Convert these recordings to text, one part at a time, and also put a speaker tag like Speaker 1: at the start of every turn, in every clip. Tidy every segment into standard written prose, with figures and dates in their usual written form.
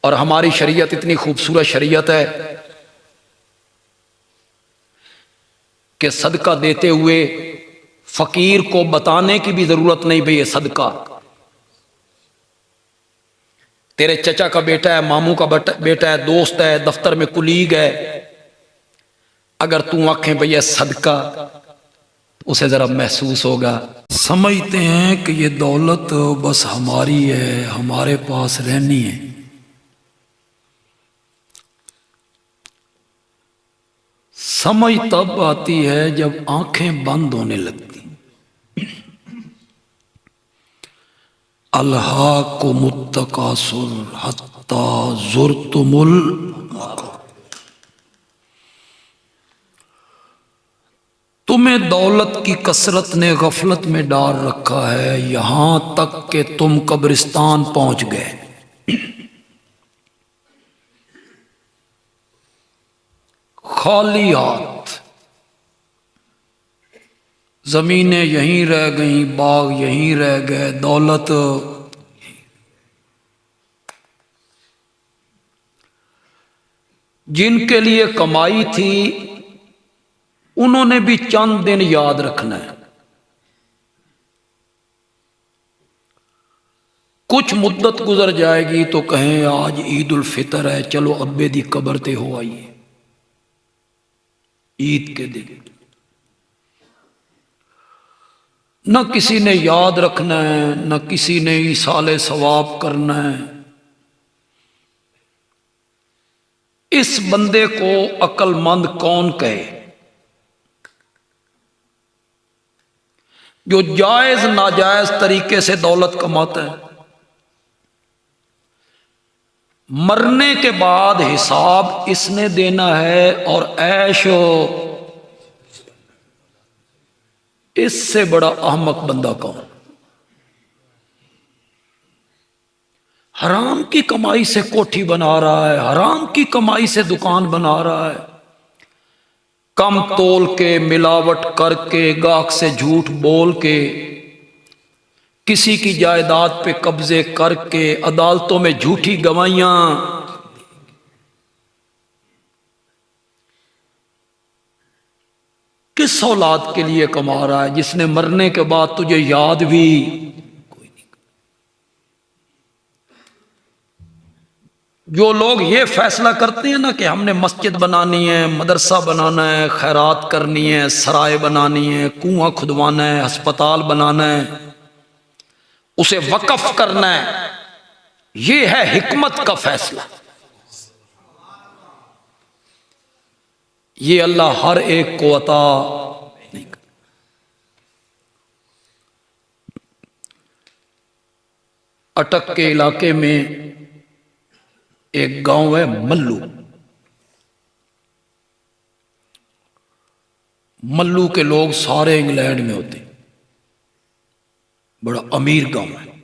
Speaker 1: और हमारी शरीयत इतनी खूबसूरत शरीयत है कि सदका देते हुए फकीर को बताने की भी जरूरत नहीं भाई ये सदका। तेरे चचा का बेटा है, मामू का बेटा है, दोस्त है, दफ्तर में कुलीग है, अगर तू आंखें भैया सदका, उसे जरा महसूस होगा। समझते हैं कि ये दौलत बस हमारी है, हमारे पास रहनी है। समझ तब आती है जब आंखें बंद होने लगती। अल्हाकुमुत्तकासुर हत्ता ज़ुरतुमुल मक़ाबिर। तुम्हें दौलत की कसरत ने गफलत में डाल रखा है, यहां तक कि तुम कब्रिस्तान पहुंच गए। खाली हाथ, जमीनें यहीं रह गई, बाग यहीं रह गए, दौलत। जिनके लिए कमाई थी उन्होंने भी चंद दिन याद रखना है। कुछ मुद्दत गुजर जाएगी तो कहें आज ईद उल फितर है, चलो अब्बे दी कबर ते हो आइए। ईद के दिन न किसी ने याद रखना है, न किसी ने ईसाले सवाब करना है। इस बंदे को अक्लमंद कौन कहे जो जायज नाजायज तरीके से दौलत कमाता है। मरने के बाद हिसाब इसने देना है और ऐशो, इससे बड़ा अहमक बंदा कौन। हराम की कमाई से कोठी बना रहा है, हराम की कमाई से दुकान बना रहा है, कम तोल के, मिलावट करके, गाहक से झूठ बोल के, किसी की जायदाद पे कब्जे करके, अदालतों में झूठी गवाहियां। किस औलाद के लिए कमा रहा है जिसने मरने के बाद तुझे याद भी कोई नहीं। जो लोग ये फैसला करते हैं ना कि हमने मस्जिद बनानी है, मदरसा बनाना है, खैरात करनी है, सराय बनानी है, कुआं खुदवाना है, अस्पताल बनाना है, उसे वक्फ करना है, ये है हिकमत का फैसला। ये अल्लाह हर एक को अता नहीं करता। अटक के इलाके में एक गांव है मल्लू। मल्लू के लोग सारे इंग्लैंड में होते, बड़ा अमीर गांव है।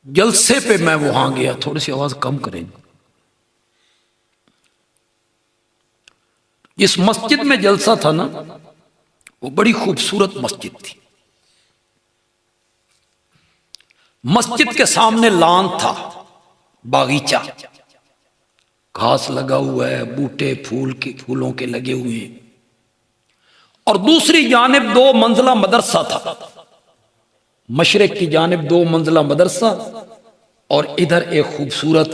Speaker 1: जलसे पे मैं वहां गया, थोड़ी सी आवाज कम करेंगे। जिस मस्जिद में जलसा था ना, वो बड़ी खूबसूरत मस्जिद थी। मस्जिद के सामने लान था, बागीचा, घास लगा हुआ है, बूटे फूलों के लगे हुए हैं, और दूसरी जानिब 2 मंजिला मदरसा था। मशरिक की जानिब 2 मंजिला मदरसा और इधर एक खूबसूरत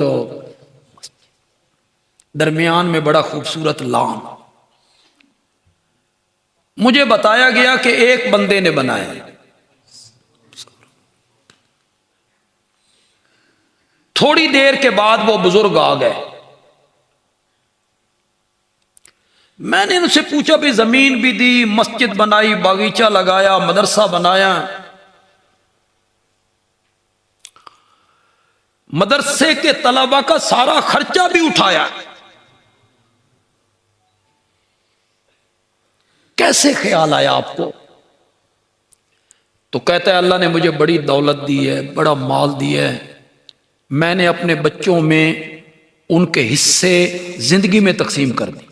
Speaker 1: दरमियान में बड़ा खूबसूरत लान। मुझे बताया गया कि एक बंदे ने बनाया। थोड़ी देर के बाद वो बुजुर्ग आ गए। मैंने उनसे पूछा भी, जमीन भी दी, मस्जिद बनाई, बागीचा लगाया, मदरसा बनाया, मदरसे के तलबा का सारा खर्चा भी उठाया, कैसे ख्याल आया आपको? तो कहता है अल्लाह ने मुझे बड़ी दौलत दी है, बड़ा माल दिया है, मैंने अपने बच्चों में उनके हिस्से जिंदगी में तकसीम कर दी,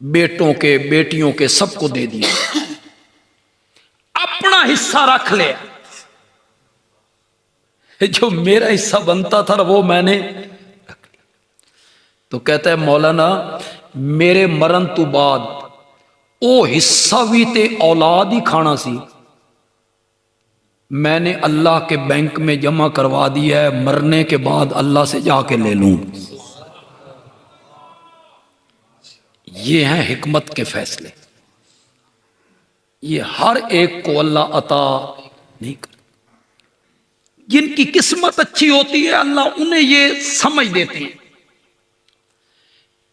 Speaker 1: बेटों के बेटियों के सबको दे दिया, अपना हिस्सा रख लिया। जो मेरा हिस्सा बनता था वो मैंने रख लिया। तो कहता है मौलाना, मेरे मरण तो बाद ओ हिस्सा भी ते औलाद ही खाना सी, मैंने अल्लाह के बैंक में जमा करवा दिया है, मरने के बाद अल्लाह से जाके ले लूं। ये हैं हिकमत के फैसले। ये हर एक को अल्लाह अता नहीं कर। जिनकी किस्मत अच्छी होती है अल्लाह उन्हें ये समझ देते हैं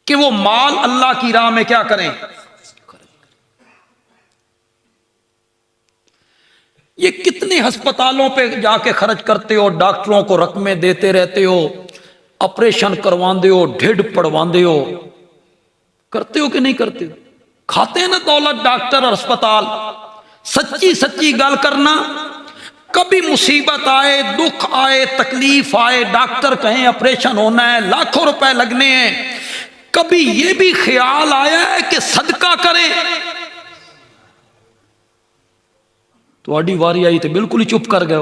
Speaker 1: कि वो माल अल्लाह की राह में क्या करें। ये कितने अस्पतालों पे जाके खर्च करते हो, डॉक्टरों को रकमें देते रहते हो, ऑपरेशन करवाते हो, ढिड पड़वाते हो, करते हो कि नहीं करते हो? खाते हैं ना दौलत डॉक्टर और अस्पताल। सच्ची सच्ची गल करना, कभी मुसीबत आए, दुख आए, तकलीफ आए, डॉक्टर कहें ऑपरेशन होना है, लाखों रुपए लगने हैं, कभी ये भी ख्याल आया है कि सदका करें? थोड़ी वारी आई तो बिल्कुल ही चुप कर गए।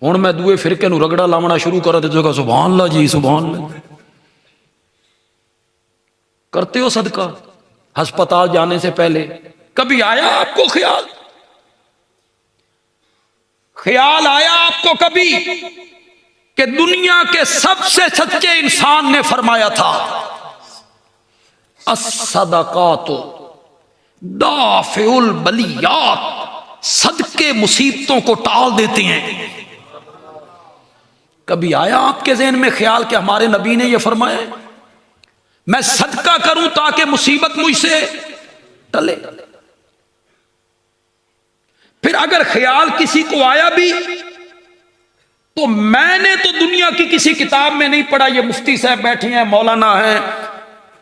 Speaker 1: हुण मैं दूए फिरके नूं रगड़ा लावना शुरू करा तो जगह सुभान अल्लाह जी सुभान अल्लाह। करते हो सदका अस्पताल जाने से पहले? कभी आया आपको ख्याल? ख्याल आया आपको कभी कि दुनिया के सबसे सच्चे इंसान ने फरमाया था, अस्सदकातो दाफिउल बलियात, सदके मुसीबतों को टाल देते हैं। कभी आया आपके ज़हन में ख्याल कि हमारे नबी ने यह फरमाया मैं सदका करूं ताकि मुसीबत मुझसे टले? फिर अगर ख्याल किसी को आया भी तो मैंने तो दुनिया की किसी किताब में नहीं पढ़ा। ये मुफ्ती साहब बैठे हैं, मौलाना हैं,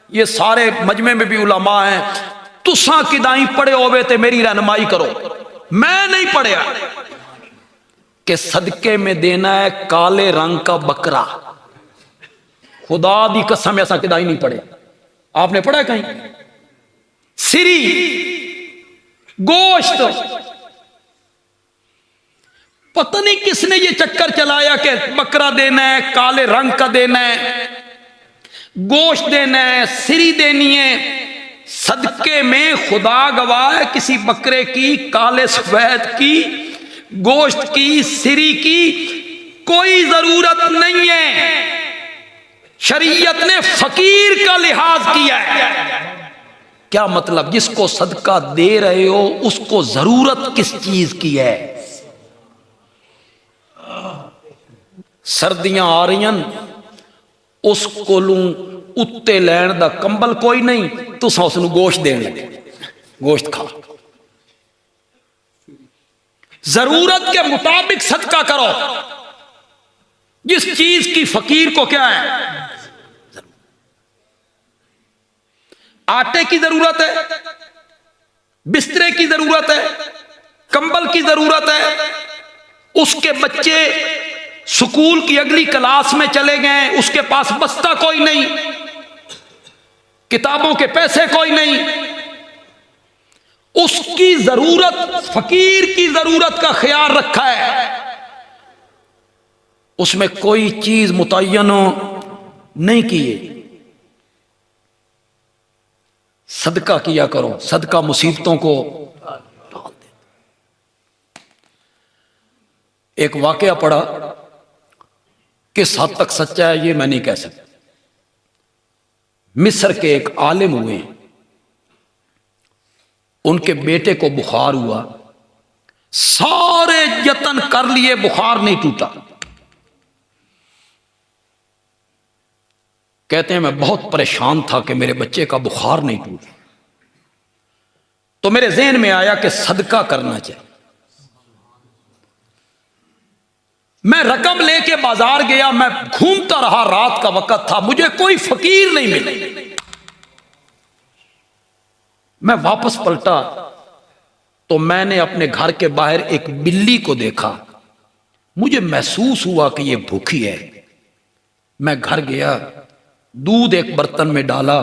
Speaker 1: ये सारे मजमे में भी उलमा हैं, तुसा किदाई पढ़े होवे ते मेरी रहनुमाई करो। मैं नहीं पढ़िया कि सदके में देना है काले रंग का बकरा। खुदा दी कसम ऐसा किदाई नहीं पढ़े। आपने पढ़ा कहीं? सिरी, गोश्त, पता नहीं किसने ये चक्कर चलाया कि बकरा देना है, काले रंग का देना है, गोश्त देना है, सिरी देनी है। सदके में खुदा गवाह है किसी बकरे की, काले सफेद की, गोश्त की, सिरी की कोई जरूरत नहीं है। शरीयत ने फकीर का लिहाज किया है। क्या मतलब? जिसको सदका दे रहे हो उसको जरूरत किस चीज की है? सर्दियां आ रही उस कोलू उत्ते लैन दा कंबल कोई नहीं, तुसा उसनू गोश्त देन लगे, गोश्त खा। जरूरत के मुताबिक सदका करो। जिस चीज की फकीर को क्या है, आटे की जरूरत है, बिस्तरे की जरूरत है, कंबल की जरूरत है, उसके बच्चे स्कूल की अगली क्लास में चले गए, उसके पास बस्ता कोई नहीं, किताबों के पैसे कोई नहीं, उसकी जरूरत, फकीर की जरूरत का ख्याल रखा है। उसमें कोई चीज मुतय्यन नहीं की है। सदका किया करो, सदका मुसीबतों को टाल दे। एक वाकया पढ़ा, किस हद तक सच्चा है ये मैं नहीं कह सकता। मिस्र के एक आलिम हुए, उनके बेटे को बुखार हुआ, सारे यत्न कर लिए, बुखार नहीं टूटा। कहते हैं मैं बहुत परेशान था कि मेरे बच्चे का बुखार नहीं टूटा। तो मेरे ज़हन में आया कि सदका करना चाहिए। मैं रकम लेके बाजार गया, मैं घूमता रहा, रात का वक्त था, मुझे कोई फकीर नहीं मिले। मैं वापस पलटा तो मैंने अपने घर के बाहर एक बिल्ली को देखा। मुझे महसूस हुआ कि यह भूखी है। मैं घर गया, दूध एक बर्तन में डाला,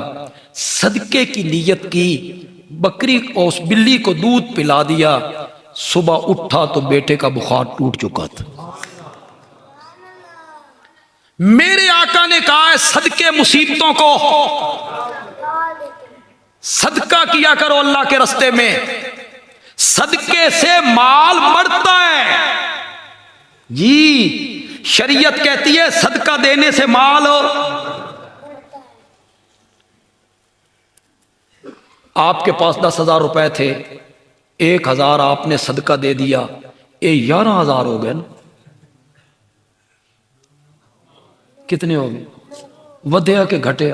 Speaker 1: सदके की नीयत की, बकरी को, उस बिल्ली को दूध पिला दिया। सुबह उठा तो बेटे का बुखार टूट चुका था। मेरे आका ने कहा है सदके मुसीबतों को सदका किया करो अल्लाह के रास्ते में, सदके से माल बढ़ता है। जी शरीयत कहती है सदका देने से माल। आपके पास 10,000 रुपए थे, 1,000 आपने सदका दे दिया, ये 11,000 हो गए ना। कितने हो गए? वधया के घटे।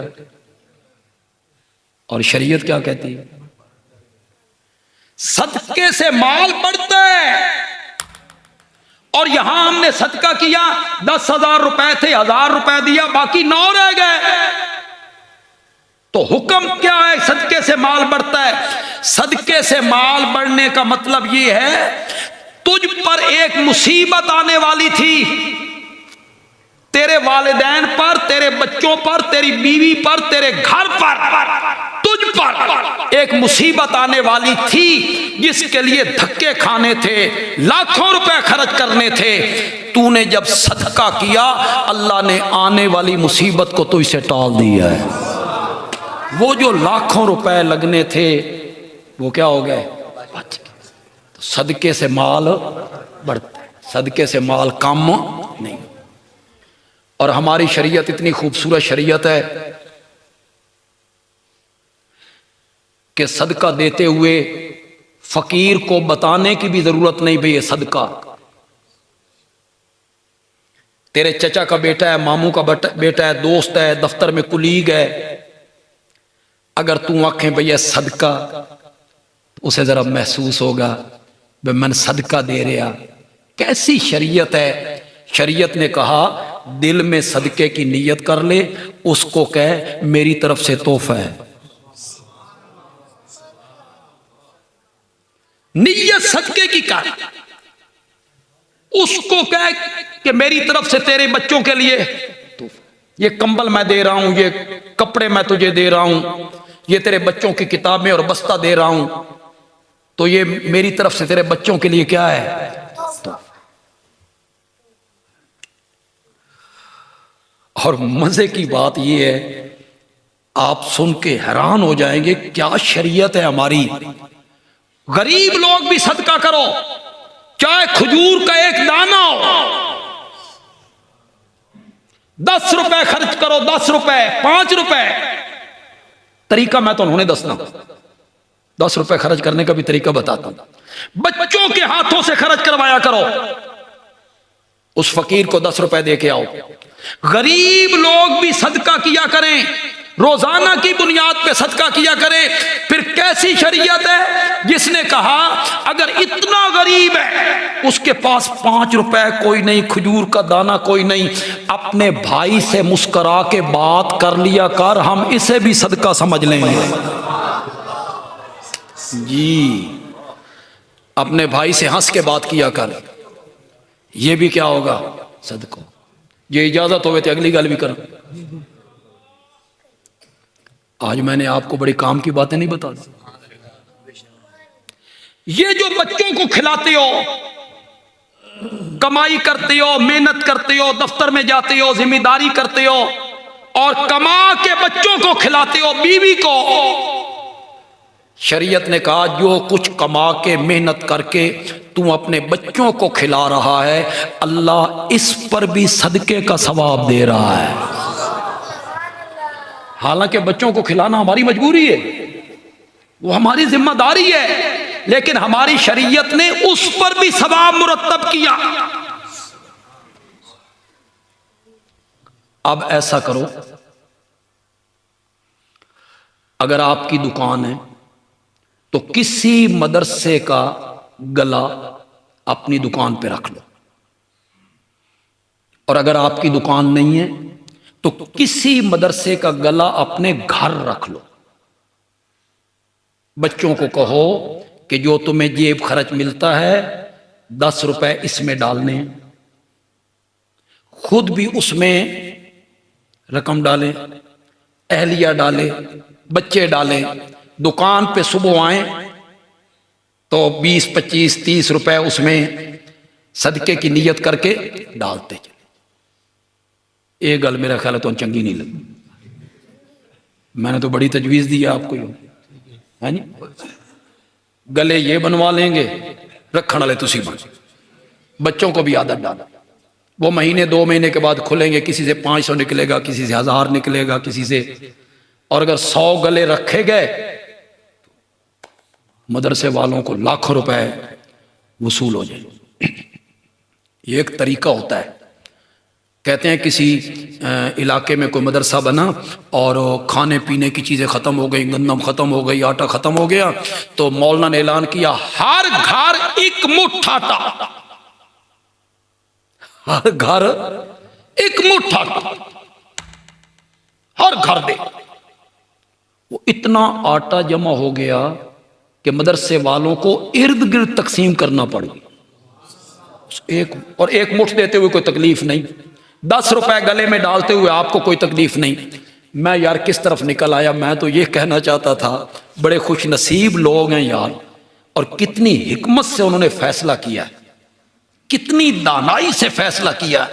Speaker 1: और शरीयत क्या कहती है? सदके से माल बढ़ता है। और यहां हमने सदका किया, 10,000 रुपए थे, 1,000 रुपए दिया, बाकी 9 रह गए। तो हुक्म क्या है? सदके से माल बढ़ता है। सदके से माल बढ़ने का मतलब यह है तुझ पर एक मुसीबत आने वाली थी, तेरे वालिदैन पर, तेरे बच्चों पर, तेरी बीवी पर, तेरे घर पर, तुझ पर एक मुसीबत आने वाली थी जिसके लिए धक्के खाने थे, लाखों रुपए खर्च करने थे। तूने जब सदका किया अल्लाह ने आने वाली मुसीबत को तो इसे टाल दिया है। वो जो लाखों रुपए लगने थे वो क्या हो गए? बच गए। तो सदके से माल बढ़ता है, सदके से माल कम नहीं। और हमारी शरीयत इतनी खूबसूरत शरीयत है कि सदका देते हुए फकीर को बताने की भी जरूरत नहीं, भाई ये सदका। तेरे चचा का बेटा है, मामू का बेटा है, दोस्त है, दफ्तर में कुलीग है, अगर तू आंखें भैया सदका, उसे जरा महसूस होगा भाई मन सदका दे रहा। कैसी शरीयत है? शरीयत ने कहा दिल में सदके की नीयत कर ले, उसको कह मेरी तरफ से तोहफा है। नीयत सदके की कर, उसको कह कि मेरी तरफ से तेरे बच्चों के लिए ये कंबल मैं दे रहा हूं, ये कपड़े मैं तुझे दे रहा हूं, ये तेरे बच्चों की किताबें और बस्ता दे रहा हूं, तो ये मेरी तरफ से तेरे बच्चों के लिए क्या है? तो और मजे की बात यह है, आप सुन के हैरान हो जाएंगे क्या शरीयत है हमारी। गरीब लोग भी सदका करो, चाहे खजूर का एक दाना हो, 10 रुपए खर्च करो, 10 रुपए, 5 रुपए। तरीका मैं तो उन्होंने दसना, 10 रुपए खर्च करने का भी तरीका बताता हूं। बच्चों के हाथों से खर्च करवाया करो, उस फकीर को 10 रुपए दे के आओ। गरीब लोग भी सदका किया करें, रोजाना की बुनियाद पे सदका किया करें। फिर कैसी शरीयत है जिसने कहा अगर इतना गरीब है उसके पास 5 रुपए कोई नहीं, खजूर का दाना कोई नहीं, अपने भाई से मुस्कुरा के बात कर लिया कर, हम इसे भी सदका समझ लेंगे। जी अपने भाई से हंस के बात किया कर, ये भी क्या होगा? सदको। ये इजाजत होवे तो अगली गल भी कर। आज मैंने आपको बड़ी काम की बातें नहीं बता दी। ये जो बच्चों को खिलाते हो, कमाई करते हो, मेहनत करते हो, दफ्तर में जाते हो, जिम्मेदारी करते हो और कमा के बच्चों को खिलाते हो, बीवी को, शरीयत ने कहा जो कुछ कमा के मेहनत करके तू अपने बच्चों को खिला रहा है, अल्लाह इस पर भी सदके का सवाब दे रहा है। हालांकि बच्चों को खिलाना हमारी मजबूरी है, वो हमारी जिम्मेदारी है, लेकिन हमारी शरीयत ने उस पर भी सवाब मुरत्तब किया। अब ऐसा करो, अगर आपकी दुकान है तो किसी मदरसे का गला अपनी दुकान पे रख लो, और अगर आपकी दुकान नहीं है तो किसी मदरसे का गला अपने घर रख लो। बच्चों को कहो कि जो तुम्हें जेब खर्च मिलता है 10 रुपए इसमें डालने, खुद भी उसमें रकम डालें, अहलिया डालें, बच्चे डालें। दुकान पे सुबह आए तो 20, 25, 30 रुपए उसमें सदके की नीयत करके डालते चले। ये गल मेरा ख्याल है तो चंगी नहीं लगी, मैंने तो बड़ी तजवीज़ दी है आपको, है जी। गले ये बनवा लेंगे, रखने वाले तुसी बन। बच्चों को भी आदत डाला, वो महीने 2 महीने के बाद खुलेंगे, किसी से 500 निकलेगा, किसी से 1000 निकलेगा, किसी से, और अगर 100 गले रखे गए मदरसे वालों को लाखों रुपए वसूल हो जाए। ये एक तरीका होता है। कहते हैं किसी इलाके में कोई मदरसा बना और खाने पीने की चीज़ें ख़त्म हो गई, गंदम ख़त्म हो गई, आटा ख़त्म हो गया, तो मौलाना ने ऐलान किया हर घर 1 मुट्ठ आटा, हर घर 1 मुट्ठ आटा, हर घर दे। वो इतना आटा जमा हो गया कि मदरसे वालों को इर्द गिर्द तकसीम करना पड़ी। और 1 मुट्ठ देते हुए कोई तकलीफ नहीं, 10 रुपए गले में डालते हुए आपको कोई तकलीफ नहीं। मैं यार किस तरफ निकल आया, मैं तो ये कहना चाहता था बड़े खुश नसीब लोग हैं यार, और कितनी हिकमत से उन्होंने फैसला किया, कितनी दानाई से फैसला किया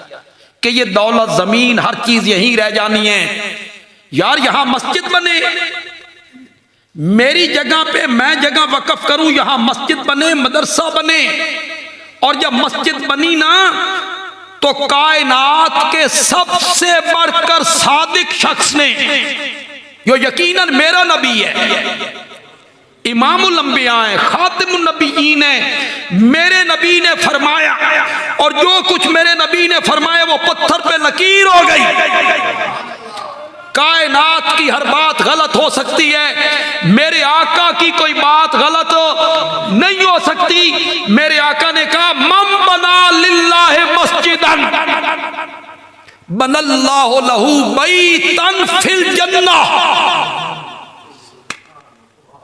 Speaker 1: कि ये दौलत जमीन हर चीज यहीं रह जानी है यार, यहां मस्जिद बने, मेरी जगह पे मैं जगह वक्फ करूं, यहां मस्जिद बने, मदरसा बने। और जब मस्जिद बनी ना तो कायनात के सबसे बढ़कर सादिक शख्स ने, जो यकीनन मेरा नबी है, इमामुल अंबिया है, खातिमुन नबीयीन है, मेरे नबी ने फरमाया, और जो कुछ मेरे नबी ने फरमाया वो पत्थर पे लकीर हो गई। कायनात की हर बात गलत हो सकती है, मेरे आका की कोई बात गलत नहीं हो सकती। मेरे आका ने कहा मम बना लिल्लाहि मस्जिदन बनल्लाहु लहू बैतन फिल जन्नह,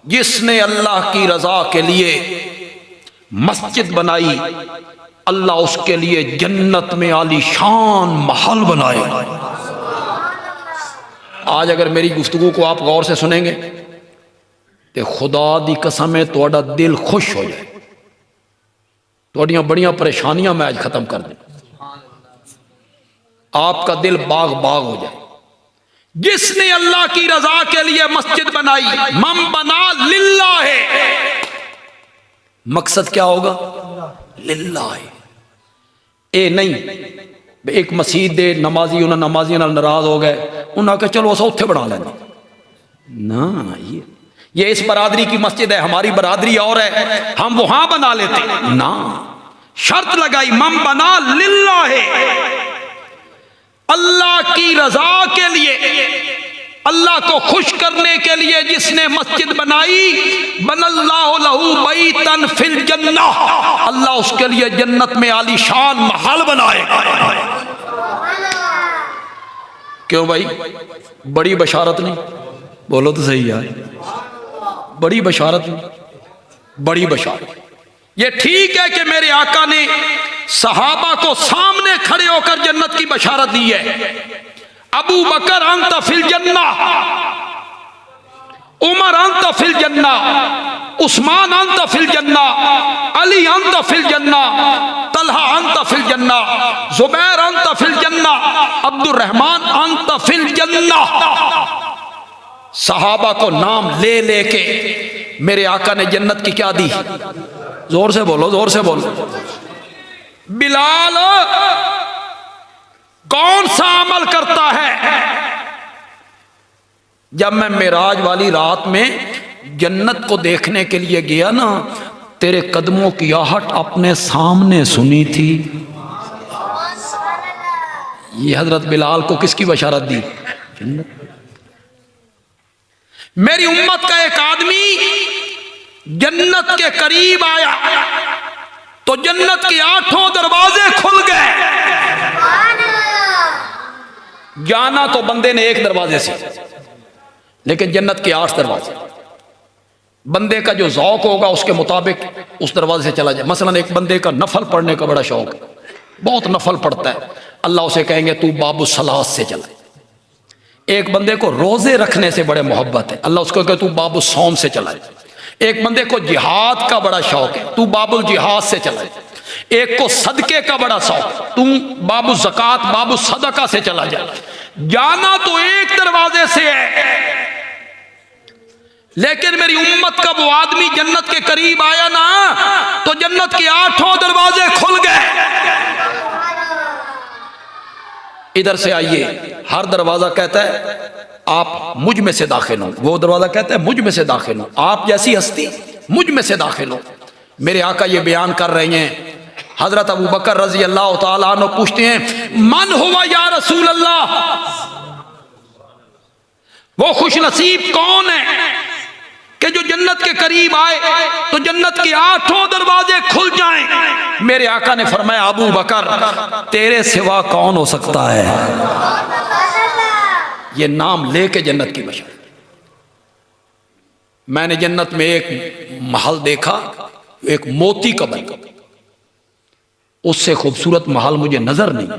Speaker 1: जिसने अल्लाह की रजा के लिए मस्जिद बनाई, अल्लाह उसके लिए जन्नत में आलीशान महल बनाए। आज अगर मेरी गुफ्तगू को आप गौर से सुनेंगे तो खुदा दी कसम है थोड़ा दिल खुश हो जाए, थोड़ियां बड़ियां परेशानियां मैं आज खत्म कर दूं, आपका दिल बाग बाग हो जाए। जिसने अल्लाह की रजा के लिए मस्जिद बनाई, मम बना लिल्लाह है, मकसद क्या होगा? लिल्लाह है। ए नहीं एक मसीद दे नमाजी उन्होंने नमाजियों नाल नाराज हो गए, उन्होंने कहा चलो अस उत्थे बना लेंगे ना, ये इस बरादरी की मस्जिद है, हमारी बरादरी और है, हम वहां बना लेते ना। शर्त लगाई मम बना लिल्लाह है, अल्लाह की रजा के लिए, अल्लाह को खुश करने के लिए जिसने मस्जिद बनाई, बनल्लाहु लहू बैतन फिल जन्नह, अल्लाह उसके लिए जन्नत में आलीशान महल बनाए। क्यों भाई? बड़ी बशारत नहीं? बोलो तो सही यार, बड़ी बशारत नहीं? बड़ी बशारत। ये ठीक है कि मेरे आका ने सहाबा को सामने खड़े होकर जन्नत की बशारत दी है। अबू बकर अंत फिल जन्नह, उमर अंत फिल जन्नह, उस्मान अंत फिल जन्नह, अली अंत फिल जन्नह, तलहा अंत फिल जन्नह, जुबैर अंत फिल जन्नह, अब्दुर्रहमान अंत फिल जन्नह। सहाबा को नाम ले लेके मेरे आका ने जन्नत की क्या दी? जोर से बोलो, जोर से बोलो। बिलाल कौन सा अमल करता है? जब मैं मेराज वाली रात में जन्नत को देखने के लिए गया ना, तेरे कदमों की आहट अपने सामने सुनी थी। ये हजरत बिलाल को किसकी बशारत दी? जन्नत। मेरी उम्मत का एक आदमी जन्नत के करीब आया तो जन्नत के 8 दरवाजे खुल गए। जाना तो बंदे ने एक दरवाजे से, लेकिन जन्नत के 8 दरवाजे। बंदे का जो ज़ौक़ होगा उसके मुताबिक उस दरवाजे से चला जाए। मसलन एक बंदे का नफल पढ़ने का बड़ा शौक है, बहुत नफल पढ़ता है, अल्लाह उसे कहेंगे तू बाबू सलात से चला। एक बंदे को रोजे रखने से बड़े मोहब्बत है, अल्लाह उसको कहे तू बाबू सौम से चलाए। एक बंदे को जिहाद का बड़ा शौक है, तू बाबुल जिहाद से चलाए। एक को सदके का बड़ा शौक, तुम बाबू ज़कात बाबू सदका से चला जा, जाना तो एक दरवाजे से है, लेकिन मेरी उम्मत का वो आदमी जन्नत के करीब आया ना तो जन्नत के 8 दरवाजे खुल गए। इधर से आइए, हर दरवाजा कहता है आप मुझ में से दाखिल हो, वो दरवाजा कहता है मुझ में से दाखिल हो, आप जैसी हस्ती मुझ में से दाखिल हो। मेरे आका ये बयान कर रहे हैं। हजरत अबू बकर रजी अल्लाह तआला अन्हु पूछते हैं मन हुआ या रसूल अल्लाह, वो खुश नसीब कौन है कि जो जन्नत के करीब आए तो जन्नत के 8 दरवाजे खुल जाएं। मेरे आका ने फरमाया अबू बकर तेरे सिवा कौन हो सकता है। ये नाम लेके जन्नत की बशारत। मैंने जन्नत में एक महल देखा, एक मोती का बना, उससे खूबसूरत महल मुझे नजर नहीं।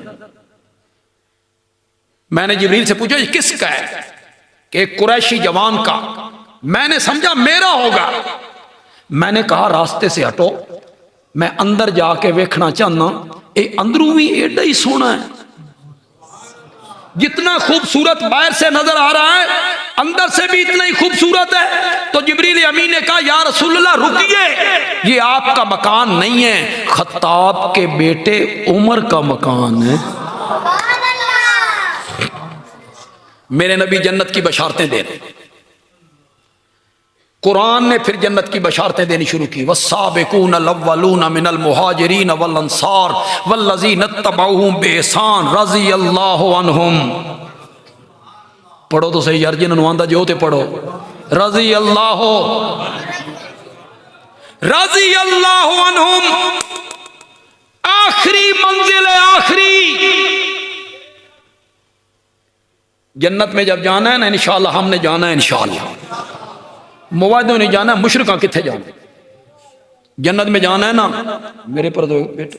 Speaker 1: मैंने जिब्रील से पूछा ये किसका है, कि एक कुरैशी जवान का। मैंने समझा मेरा होगा। मैंने कहा रास्ते से हटो, मैं अंदर जाके देखना चाहना, ये अंदरों भी एडा ही सोना है, जितना खूबसूरत बाहर से नजर आ रहा है अंदर से भी इतना ही खूबसूरत है। तो जिब्रील अमीन ने कहा या रसूलल्लाह रुकिए, ये आपका मकान नहीं है, खत्ताब के बेटे उमर का मकान है। मेरे नबी जन्नत की बशारतें दे रहे। कुरान ने फिर जन्नत की बशारतें देनी शुरू की। वस्साबिकून अल-अव्वलून मिनल मुहाजिरीन वल अंसार वल्लज़ीना तबऊहुम बिइहसान रज़ियल्लाहु अन्हुम। पढ़ो तो सही यार, जिन्होंने आंदा जो ते पढ़ो। रज़ियल्लाहु अन्हुम, आखिरी मंजिल है, आखिरी। जन्नत में जब जाना है ना इंशाअल्लाह, हमने जाना है इंशाअल्लाह, मुवादों नहीं जाना, मुशरिका किथे जाना, जन्नत में जाना है ना। मेरे पर तो बेटे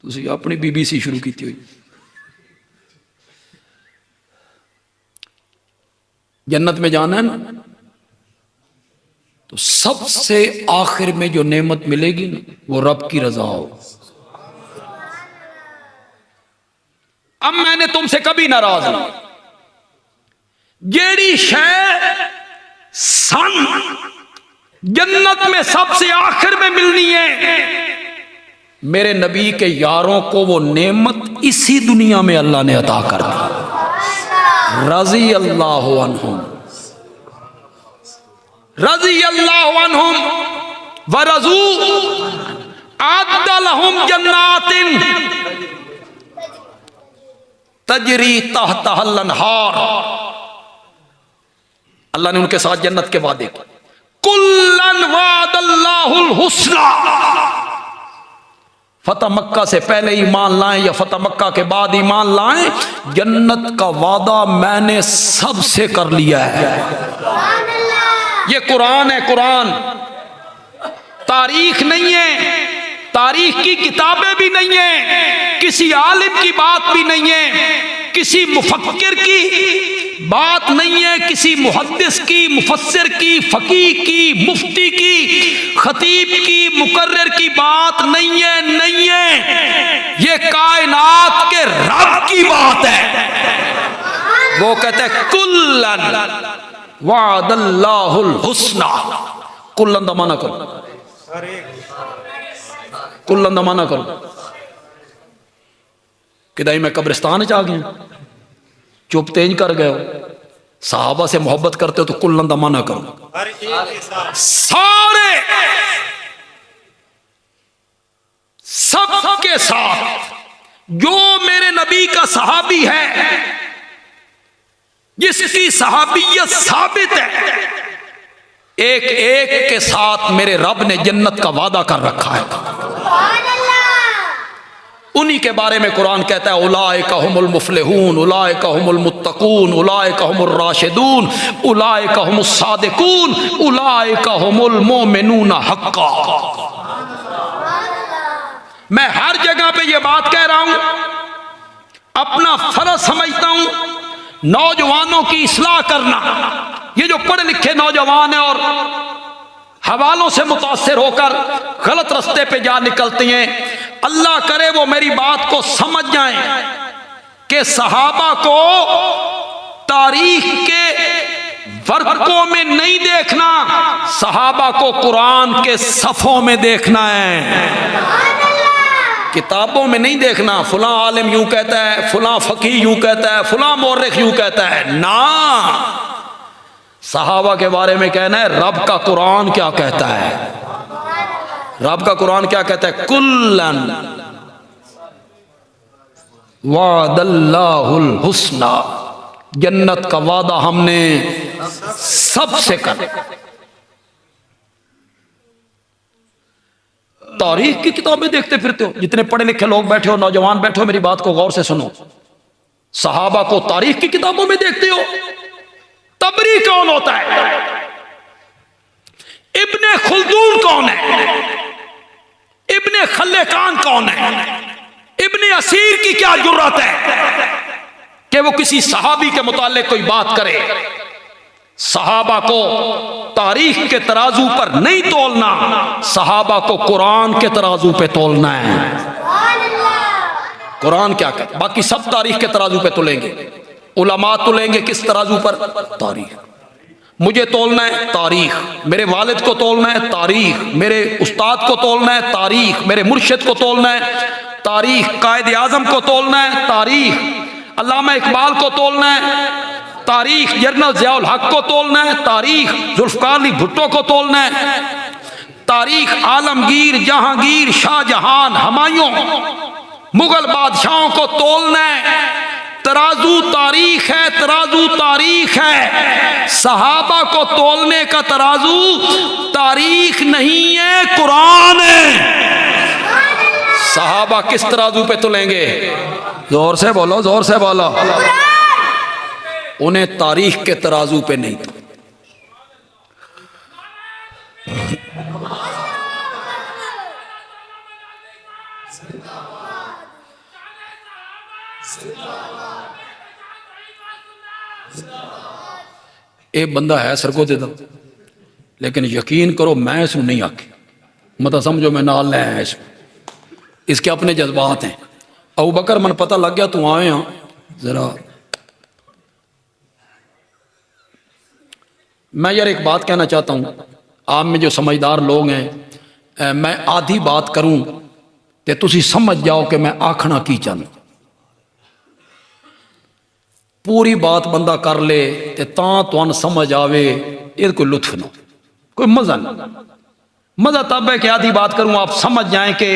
Speaker 1: तुसी अपनी BBC शुरू की हुई। जन्नत में जाना है ना तो सबसे आखिर में जो नेमत मिलेगी ना वो रब की रजा हो। अब मैंने तुमसे कभी नाराज नहीं, जेड़ी शय सन जन्नत में सबसे आखिर में मिलनी है, मेरे नबी के यारों को वो नेमत इसी दुनिया में अल्लाह ने अता कर दी। रज़ी अल्लाहु अन्हुम, रज़ी अल्लाहु अन्हुम व रज़ू अअद्द लहुम जन्नातिन तजरी तहतहल अन्हार। अल्लाह ने उनके साथ जन्नत के वादे किए। कुल्लन वादल्लाहुल हुस्ना, फतह मक्का से पहले ईमान लाएं या फतह मक्का के बाद ईमान लाएं, जन्नत का वादा मैंने सबसे कर लिया है। ये कुरान है, कुरान तारीख नहीं है, तारीख की किताबें भी नहीं है, किसी आलिम की बात भी नहीं है, किसी मुफक्किर की बात नहीं है, किसी मुहद्दिस की, मुफस्सिर की, फकीह की, मुफ्ती की, खतीब की, मुकर्रिर की बात नहीं है, नहीं है। ये कायनात के रब की बात है। वो कहते हैं कुल्लन वादल्लाहुल हुस्ना। कुल्लन दा माना करो, कुल्लन दा माना करो। किदाई मैं कब्रिस्तान च आ गया, चुप तेज कर गए हो, सहाबा से मोहब्बत करते हो तो कुल्लन दा माना करो। सारे सबके साथ जो मेरे नबी का सहाबी है, जिसकी सहाबियत साबित है, एक एक के साथ मेरे रब ने जन्नत का वादा कर रखा है। उन्हीं के बारे में कुरान कहता है उलाइका हुमुल मुफलिहून, उलाइका हुमुल मुत्तकून, उलाइका हुमुर राशिदून, उलाइका हुमुस सादिकून, उलाइका हुमुल मोमिनून हक्का। मैं हर जगह पे ये बात कह रहा हूं, अपना फर्ज समझता हूं नौजवानों की इस्लाह करना। ये जो पढ़े लिखे नौजवान है और हवालों से मुतासिर होकर गलत रास्ते पे जा निकलती हैं। अल्लाह करे वो मेरी बात को समझ जाएं कि सहाबा को तारीख के वर्कों में नहीं देखना, सहाबा को कुरान के सफ़ों में देखना है, किताबों में नहीं देखना। फुला आलिम यूं कहता है, फुला फकीह यूं कहता है, फुला मौरख यूं कहता है, ना, सहाबा के बारे में कहना है रब का कुरान क्या कहता है। रब का कुरान क्या कहता है? कुल्लन वादल्लाहुल हुस्ना, जन्नत का वादा हमने सबसे कर। तारीख की किताबें देखते फिरते हो, जितने पढ़े लिखे लोग बैठे हो, नौजवान बैठे हो, मेरी बात को गौर से सुनो। सहाबा को तारीख की किताबों में देखते हो। तबरी कौन होता है? इब्ने खुल्दून कौन है? इब्ने खल्लेकान कौन है? इब्ने असीर की क्या जुर्रत है कि वो किसी सहाबी के मुताल्लिक कोई बात करे? सहाबा को तारीख के तराजू पर नहीं तोलना, सहाबा को कुरान के तराजू पे तोलना है। कुरान क्या कहता है? बाकी सब तारीख के तराजू पे तोलेंगे। उलमा तोलेंगे किस तराजू पर? तारीख। मुझे तोलना है तारीख, मेरे वालिद को तोलना है तारीख, मेरे उस्ताद को तोलना है तारीख, मेरे मुर्शिद को तोलना है तारीख, कायद आजम को तोलना है तारीख, अल्लामा इकबाल को तोलना है तारीख, जनरल ज़ियाउल हक को तोलना है तारीख, जुल्फ़िकार अली भुट्टो को तोलना है तारीख, आलमगीर, जहांगीर, शाहजहां, हुमायूं, मुगल बादशाहों को तोलना है। तराजू तारीख है, तराजू तारीख है। सहाबा को तोलने का तराजू तारीख नहीं है, कुरान है। सहाबा किस तराजू पे तोलेंगे? जोर से बोलो, जोर से बोलो। उन्हें तारीख के तराजू पे नहीं। एक बंदा है सरगोदे दा, लेकिन यकीन करो मैं इसमें नहीं आके, मतलब समझो मैं नाल ले आया इसमें, इसके अपने जज्बात हैं। अबू बकर मन पता लग गया तू आए हाँ, जरा मैं यार एक बात कहना चाहता हूँ, आप में जो समझदार लोग हैं, मैं आधी बात करूँ तो तुसी समझ जाओ कि मैं आखना की चाहूँ। पूरी बात बंदा कर ले तो तुहान समझ आवे, ये कोई लुत्फ ना, कोई मजा नहीं। मजा तब है कि आधी बात करूं आप समझ जाएं कि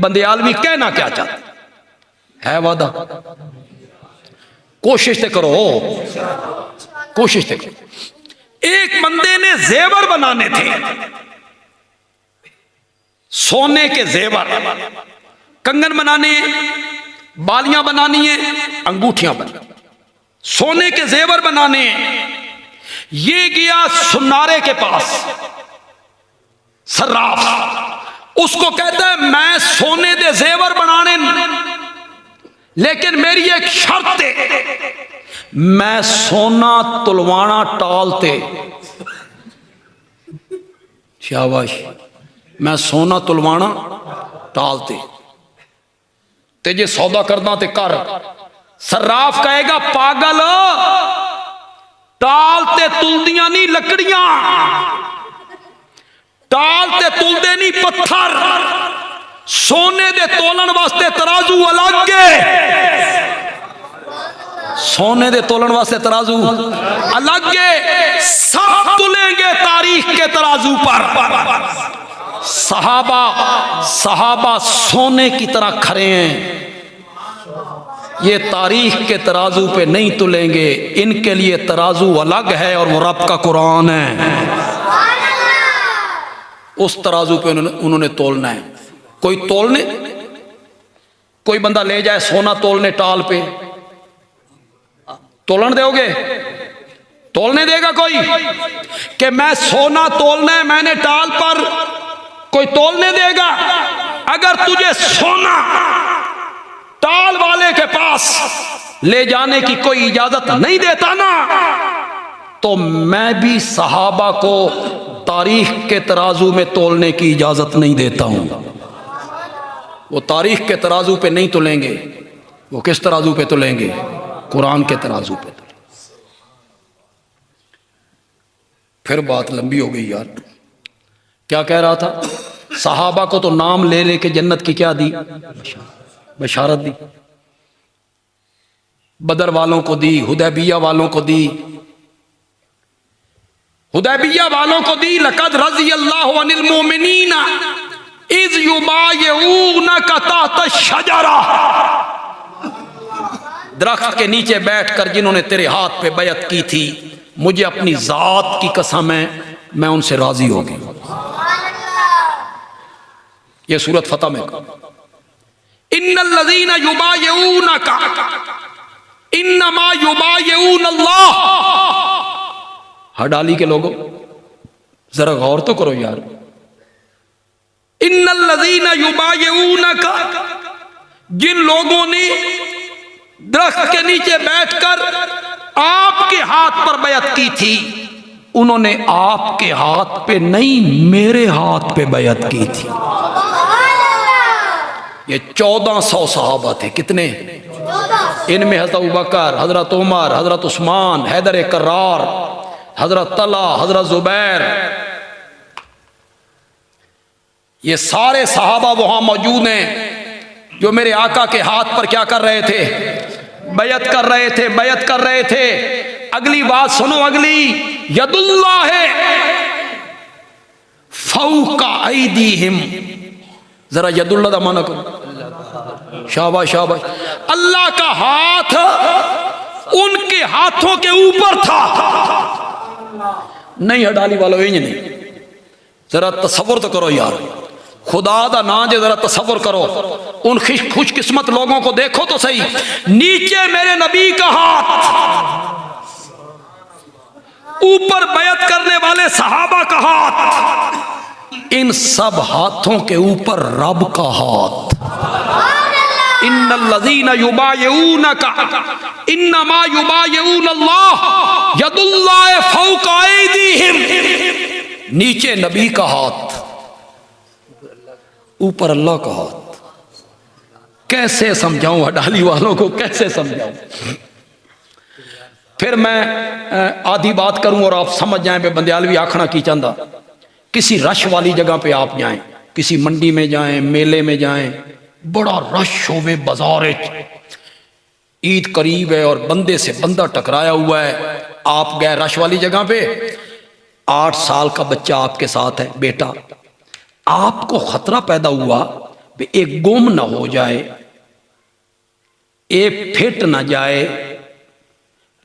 Speaker 1: बंदे आलमी कहना क्या चाहते है। वादा कोशिश तो करो, कोशिश तो करो। एक बंदे ने जेवर बनाने थे, सोने के जेवर, कंगन बनाने, बालियां बनानी है, अंगूठियां बनानी, सोने के जेवर बनाने। ये गया सुनारे के पास, सर्राफ, उसको कहता है मैं सोने दे जेवर बनाने, लेकिन मेरी एक शर्त है, मैं सोना तुलवाना टालते। शाबाश, मैं सोना तुलवाना टालते ते जे सौदा करना ते कर। सर्राफ कहेगा पागल, टालते तुलदियां नहीं लकड़ियां, टालते तुलदे नहीं पत्थर, सोने दे तोलन वास्ते तराजू अलग है, सोने दे तोलन वास्ते तराजू अलग है। सब तुलेंगे तारीख के तराजू पर। सहाबा सोने की तरह खड़े हैं, ये तारीख के तराजू पे नहीं तुलेंगे, इनके लिए तराजू अलग है और वो रब का कुरान है, उस तराजू पे उन्होंने तोलना है। कोई तोलने, कोई बंदा ले जाए सोना तोलने टाल पे, तोलन दोगे? तोलने देगा कोई कि मैं सोना तोलना है मैंने टाल पर? कोई तोलने देगा? अगर तुझे सोना टाल वाले के पास ले जाने की कोई इजाजत नहीं देता ना, तो मैं भी सहाबा को तारीख के तराजू में तोलने की इजाज़त नहीं देता हूँ। वो तारीख के तराजू पे नहीं तोलेंगे, वो किस तराजू पे तोलेंगे? कुरान के तराजू पे तोलेंगे। फिर बात लंबी हो गई यार। क्या कह रहा था? सहाबा को तो नाम ले लेके जन्नत की क्या दी? बशारत दी। बदर वालों को दी, हुदैबिया वालों को दी, हुदैबिया वालों को दी। लक़द रज़ियल्लाहु अनिल मोमिनीना इज़ युबायऊनका तहत शजरा, दरख्त के नीचे बैठकर जिन्होंने तेरे हाथ पे बैत की थी, मुझे अपनी जात की कसम है मैं उनसे राजी हो गई। ये सूरत फतह में इन्नल लज़ीना युबायऊनका इन्नमा युबायऊन अल्लाह। हडाली के लोगों जरा गौर तो करो यार। इन्नल लज़ीना युबायऊनका, जिन लोगों ने दरख्त के नीचे बैठकर आपके हाथ पर बैत की थी, उन्होंने आपके हाथ पे नहीं मेरे हाथ पे बैत की थी। ये 1400 सहाबा थे। कितने? इनमें हज़रत अबू बकर, हज़रत उमर, हज़रत उस्मान, हैदर कर्रार, हज़रत तला, हज़रत ज़ुबैर, ये सारे सहाबा वहां मौजूद हैं जो मेरे आका के हाथ पर क्या कर रहे थे? बैत कर रहे थे, बैत कर रहे थे। अगली बात सुनो, अगली यदुल्लाह फौका ऐदीहिम। जरा यदुल्लाह दा माना करो। शाबाश शाबाश। अल्लाह का हाथ उनके हाथों के ऊपर था। नहीं हडाली वालों, इंज नहीं। जरा तसव्वुर तो करो यार, खुदा दा ना जे जरा तसव्वुर करो। उन खुशकिस्मत लोगों को देखो तो सही, नीचे मेरे नबी का हाथ, ऊपर बैत करने वाले सहाबा का हाथ, इन सब हाथों के ऊपर रब का हाथ। इन्नल लज़ीना युबायऊनका इन्नमा युबायऊन अल्लाह यदुल्लाह फौका ऐदीहिम। नीचे नबी का हाथ, ऊपर अल्लाह का हाथ। कैसे समझाऊं हडाली वालों को, कैसे समझाऊं? फिर मैं आधी बात करूं और आप समझ जाएं पे बंदयालवी आखना की चाहता। किसी रश वाली जगह पे आप जाएं, किसी मंडी में जाएं, मेले में जाएं, बड़ा रश होवे, बाजार, ईद करीब है और बंदे से बंदा टकराया हुआ है। आप गए रश वाली जगह पे, 8 साल का बच्चा आपके साथ है, बेटा, आपको खतरा पैदा हुआ कि एक गुम ना हो जाए, एक फिट ना जाए,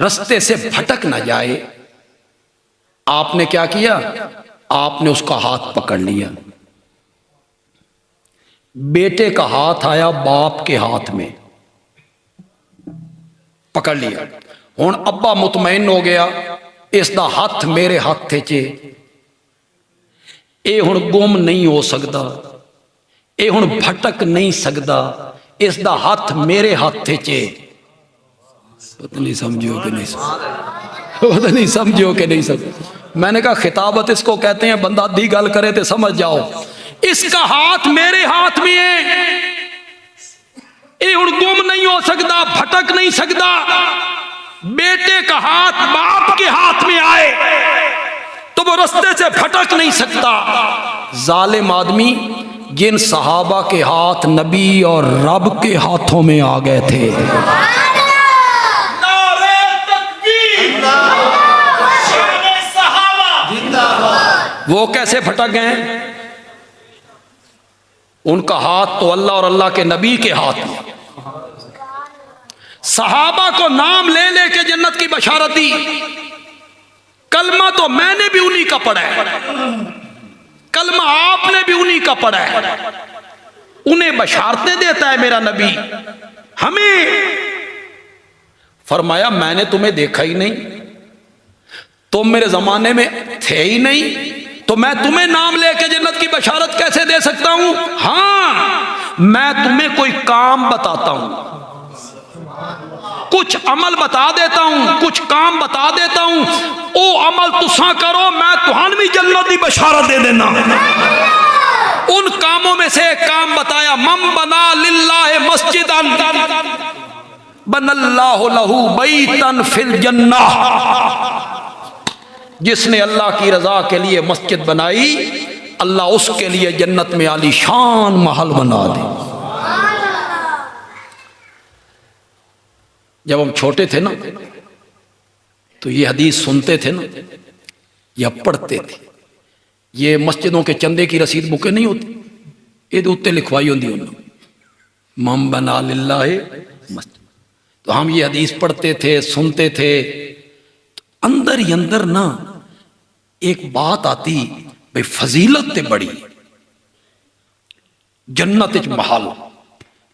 Speaker 1: रास्ते से भटक ना जाए। आपने क्या किया? आपने उसका हाथ पकड़ लिया। बेटे का हाथ आया बाप के हाथ में, पकड़ लिया। हुण अब्बा मुतमईन हो गया, इसका हाथ मेरे हाथ चे, ये हुण गुम नहीं हो सकता, ये हुण भटक नहीं सकता, इसका हाथ मेरे हाथ चे। पता नहीं समझो कि नहीं समझो, पता नहीं समझो कि नहीं समझो। मैंने कहा खिताबत इसको कहते हैं, बंदा आधी गल करे तो समझ जाओ। इसका हाथ मेरे हाथ में है, ये हुण गुम नहीं हो सकता, भटक नहीं सकता। बेटे का हाथ बाप के हाथ में आए तो वो रास्ते से भटक नहीं सकता। जालिम आदमी, जिन सहाबा के हाथ नबी और रब के हाथों में आ गए थे, वो कैसे भटक गए? उनका हाथ तो अल्लाह और अल्लाह के नबी के हाथ में। सहाबा को नाम ले लेके जन्नत की बशारत दी। कलमा तो मैंने भी उन्हीं का पढ़ा है, कलमा आपने भी उन्हीं का पढ़ा है। उन्हें बशारतें देता है मेरा नबी। हमें फरमाया मैंने तुम्हें देखा ही नहीं, तुम मेरे जमाने में थे ही नहीं, तो मैं तुम्हें नाम लेके जन्नत की बशारत कैसे दे सकता हूं? हाँ, मैं तुम्हें कोई काम बताता हूं। कुछ अमल बता देता हूं, कुछ काम बता देता हूं, ओ अमल तुसा करो, मैं तुहान भी जन्नत की बशारत दे देना। उन कामों में से एक काम बताया, मम बना लिल्लाह मस्जिदन बनल्लाहु लहू बैतन फिल जन्नह। जिसने अल्लाह की रजा के लिए मस्जिद बनाई, अल्लाह उसके लिए जन्नत में आलीशान महल बना दे। जब हम छोटे थे ना, तो ये हदीस सुनते थे ना या पढ़ते थे। ये मस्जिदों के चंदे की रसीद बुकें नहीं होती, ये उत्ते लिखवाई होती उन्होंने, मम बना लिल्लाह मस्जिद। तो हम ये हदीस पढ़ते थे, सुनते थे, तो अंदर ही अंदर ना एक बात आती, भाई फजीलत ते बड़ी जन्नत च महल,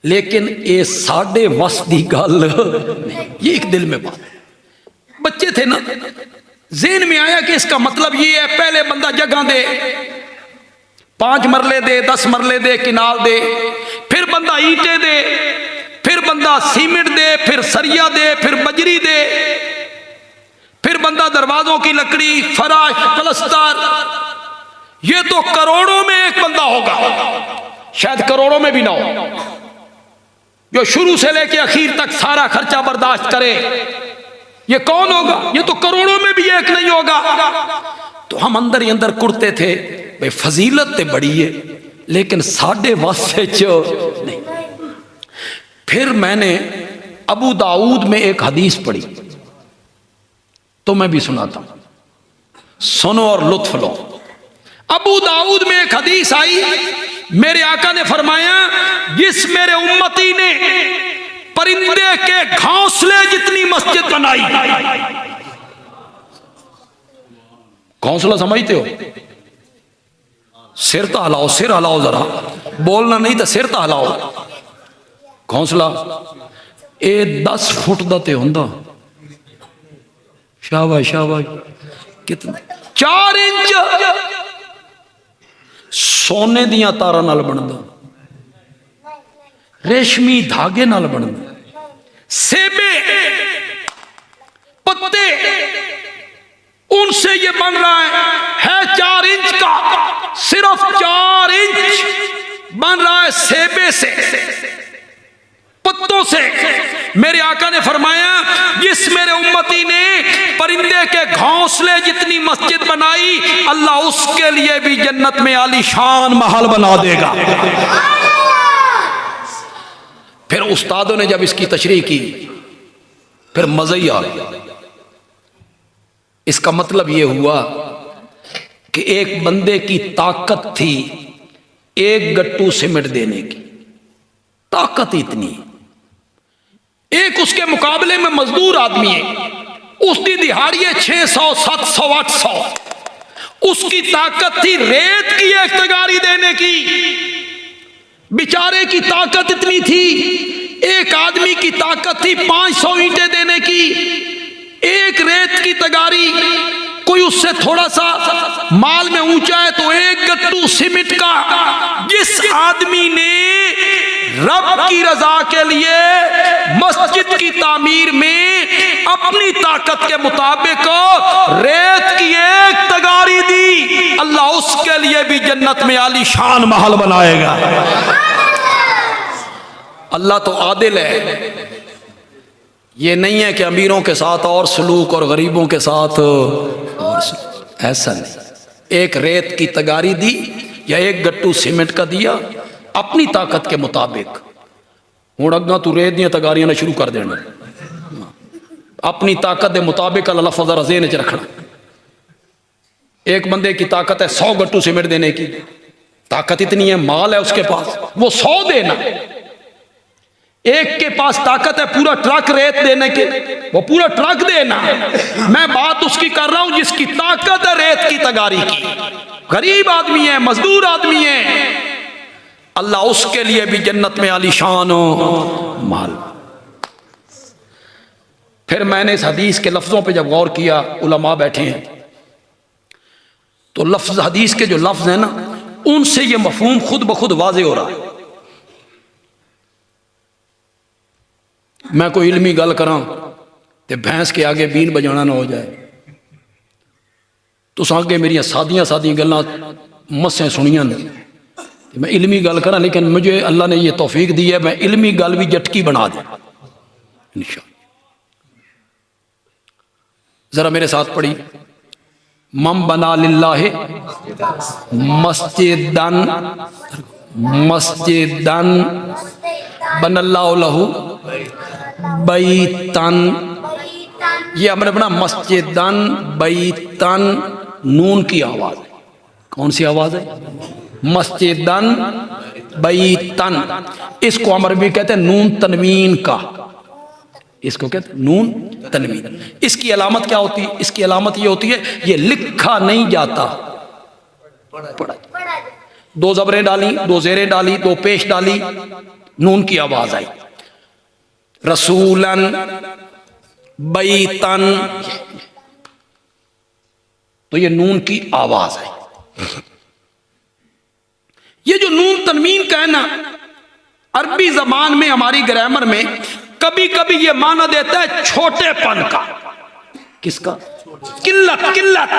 Speaker 1: लेकिन ये साढ़े वस की गल नहीं। ये एक दिल में बात, बच्चे थे ना, ज़हन में आया कि इसका मतलब ये है, पहले बंदा जगह दे, 5 मरले दे, 10 मरले दे, किनाल दे, फिर बंदा ईंटें दे, फिर बंदा सीमेंट दे, फिर सरिया दे, फिर बजरी दे, फिर बंदा दरवाजों की लकड़ी, फराश, पलस्तर। ये तो करोड़ों में एक बंदा होगा, शायद करोड़ों में भी ना हो, जो शुरू से लेके आखिर तक सारा खर्चा बर्दाश्त करे। ये कौन होगा? ये तो करोड़ों में भी एक नहीं होगा। तो हम अंदर ही अंदर कुड़ते थे, भाई फजीलत ते बड़ी है, लेकिन साढ़े वास्ते नहीं। फिर मैंने अबू दाऊद में एक हदीस पढ़ी, तो मैं भी सुनाता हूं, सुनो और लुत्फ लो। अबू दाऊद में एक हदीस आई, मेरे आका ने फरमाया, जिस मेरे उम्मती ने परिंदे के घोंसले जितनी मस्जिद बनाई। घोंसला समझते हो? सिर तो हिलाओ, सिर हिलाओ जरा, बोलना नहीं तो सिर तो हिलाओ। घोंसला ये 10 फुट का तो होंदा, शाबाश शाबाश, कितना 4 इंच सोने दियां तारां नाल बनदा, रेशमी धागे नाल बनदा, सेबे पत्ते उनसे ये बन रहा है 4 इंच का, सिर्फ 4 इंच बन रहा है सेबे से, पत्तों से। मेरे आका ने फरमाया, जिस मेरे उम्मती ने परिंदे के घोंसले जितनी मस्जिद बनाई, अल्लाह उसके लिए भी जन्नत में आलीशान महल बना देगा। फिर उस्तादों ने जब इसकी तशरीह की, फिर मजा ही आ गया। इसका मतलब यह हुआ कि एक बंदे की ताकत थी 1 गट्टू सीमेंट देने की, ताकत इतनी। एक उसके मुकाबले में मजदूर आदमी है, उसकी दिहाड़ी है 600, 700, 800। उसकी ताकत थी रेत की 1 तगारी देने की, बेचारे की ताकत इतनी थी। एक आदमी की ताकत थी 500 ईंटें देने की, एक रेत की तगारी। कोई उससे थोड़ा सा माल में ऊंचा है तो 1 गट्टू सीमेंट का। जिस आदमी ने रब की रजा के लिए मस्जिद की तामीर में अपनी ताकत के मुताबिक रेत की 1 तगारी दी, अल्लाह उसके लिए भी जन्नत में आलीशान महल बनाएगा। अल्लाह तो आदिल है, ये नहीं है कि अमीरों के साथ और सलूक और गरीबों के साथ और सलूक, ऐसा नहीं। 1 रेत की तगारी दी या 1 गट्टू सीमेंट का दिया अपनी ताकत के मुताबिक। हूँ अग्गा तू रेत दी तगारियां ने शुरू कर देना, अपनी ताकत के मुताबिक अल्लाह लफ्ज़ ज़रा ज़हन च रखना। एक बंदे की ताकत है 100 गट्टू सीमेंट देने की, ताकत इतनी है, माल है उसके पास, वो 100 देना। एक के पास ताकत है पूरा ट्रक रेत देने के, वो पूरा ट्रक देना। मैं बात उसकी कर रहा हूं जिसकी ताकत है रेत की तगारी की। गरीब आदमी है, मजदूर आदमी है, अल्लाह उसके लिए भी जन्नत में आलीशान माल। फिर मैंने इस हदीस के लफ्जों पे जब गौर किया, उलमा बैठे हैं, तो लफ्ज हदीस के जो लफ्ज है ना, उनसे ये मफहूम खुद ब खुद वाज़े हो रहा है। मैं कोई इल्मी गल करा तो भैंस के आगे बीन बजाना ना हो जाए। तुस आगे मेरिया सादियाँ सादियाँ गल्लां मस्सें सुनियां ने, मैं इल्मी गल करा, लेकिन मुझे अल्लाह ने ये तौफीक दी है मैं इल्मी गल भी जटकी बना दूँ इंशाअल्लाह। जरा मेरे साथ पढ़ी, मम बना लिल्लाहि मस्जिदन मस्जिदन बनल्लाहु लहू बैतन। ये हमने बना मस्जिदन बैतन, नून की आवाज है। कौन सी आवाज है? मस्जिदन बैतन। इसको अमर भी कहते हैं नून तनवीन का, इसको कहते हैं नून तनवीन। इसकी अलामत क्या होती है? इसकी अलामत ये होती है ये लिखा नहीं जाता, पढ़ा। दो जबरें डाली, दो जेरें डाली, दो पेश डाली, नून की आवाज आई। रसूलन बैतन, तो ये नून की आवाज है। ये जो नून तनवीन का है ना, अरबी जबान में हमारी ग्रामर में कभी कभी ये माना देता है छोटेपन का। किसका? किल्लत, किल्लत,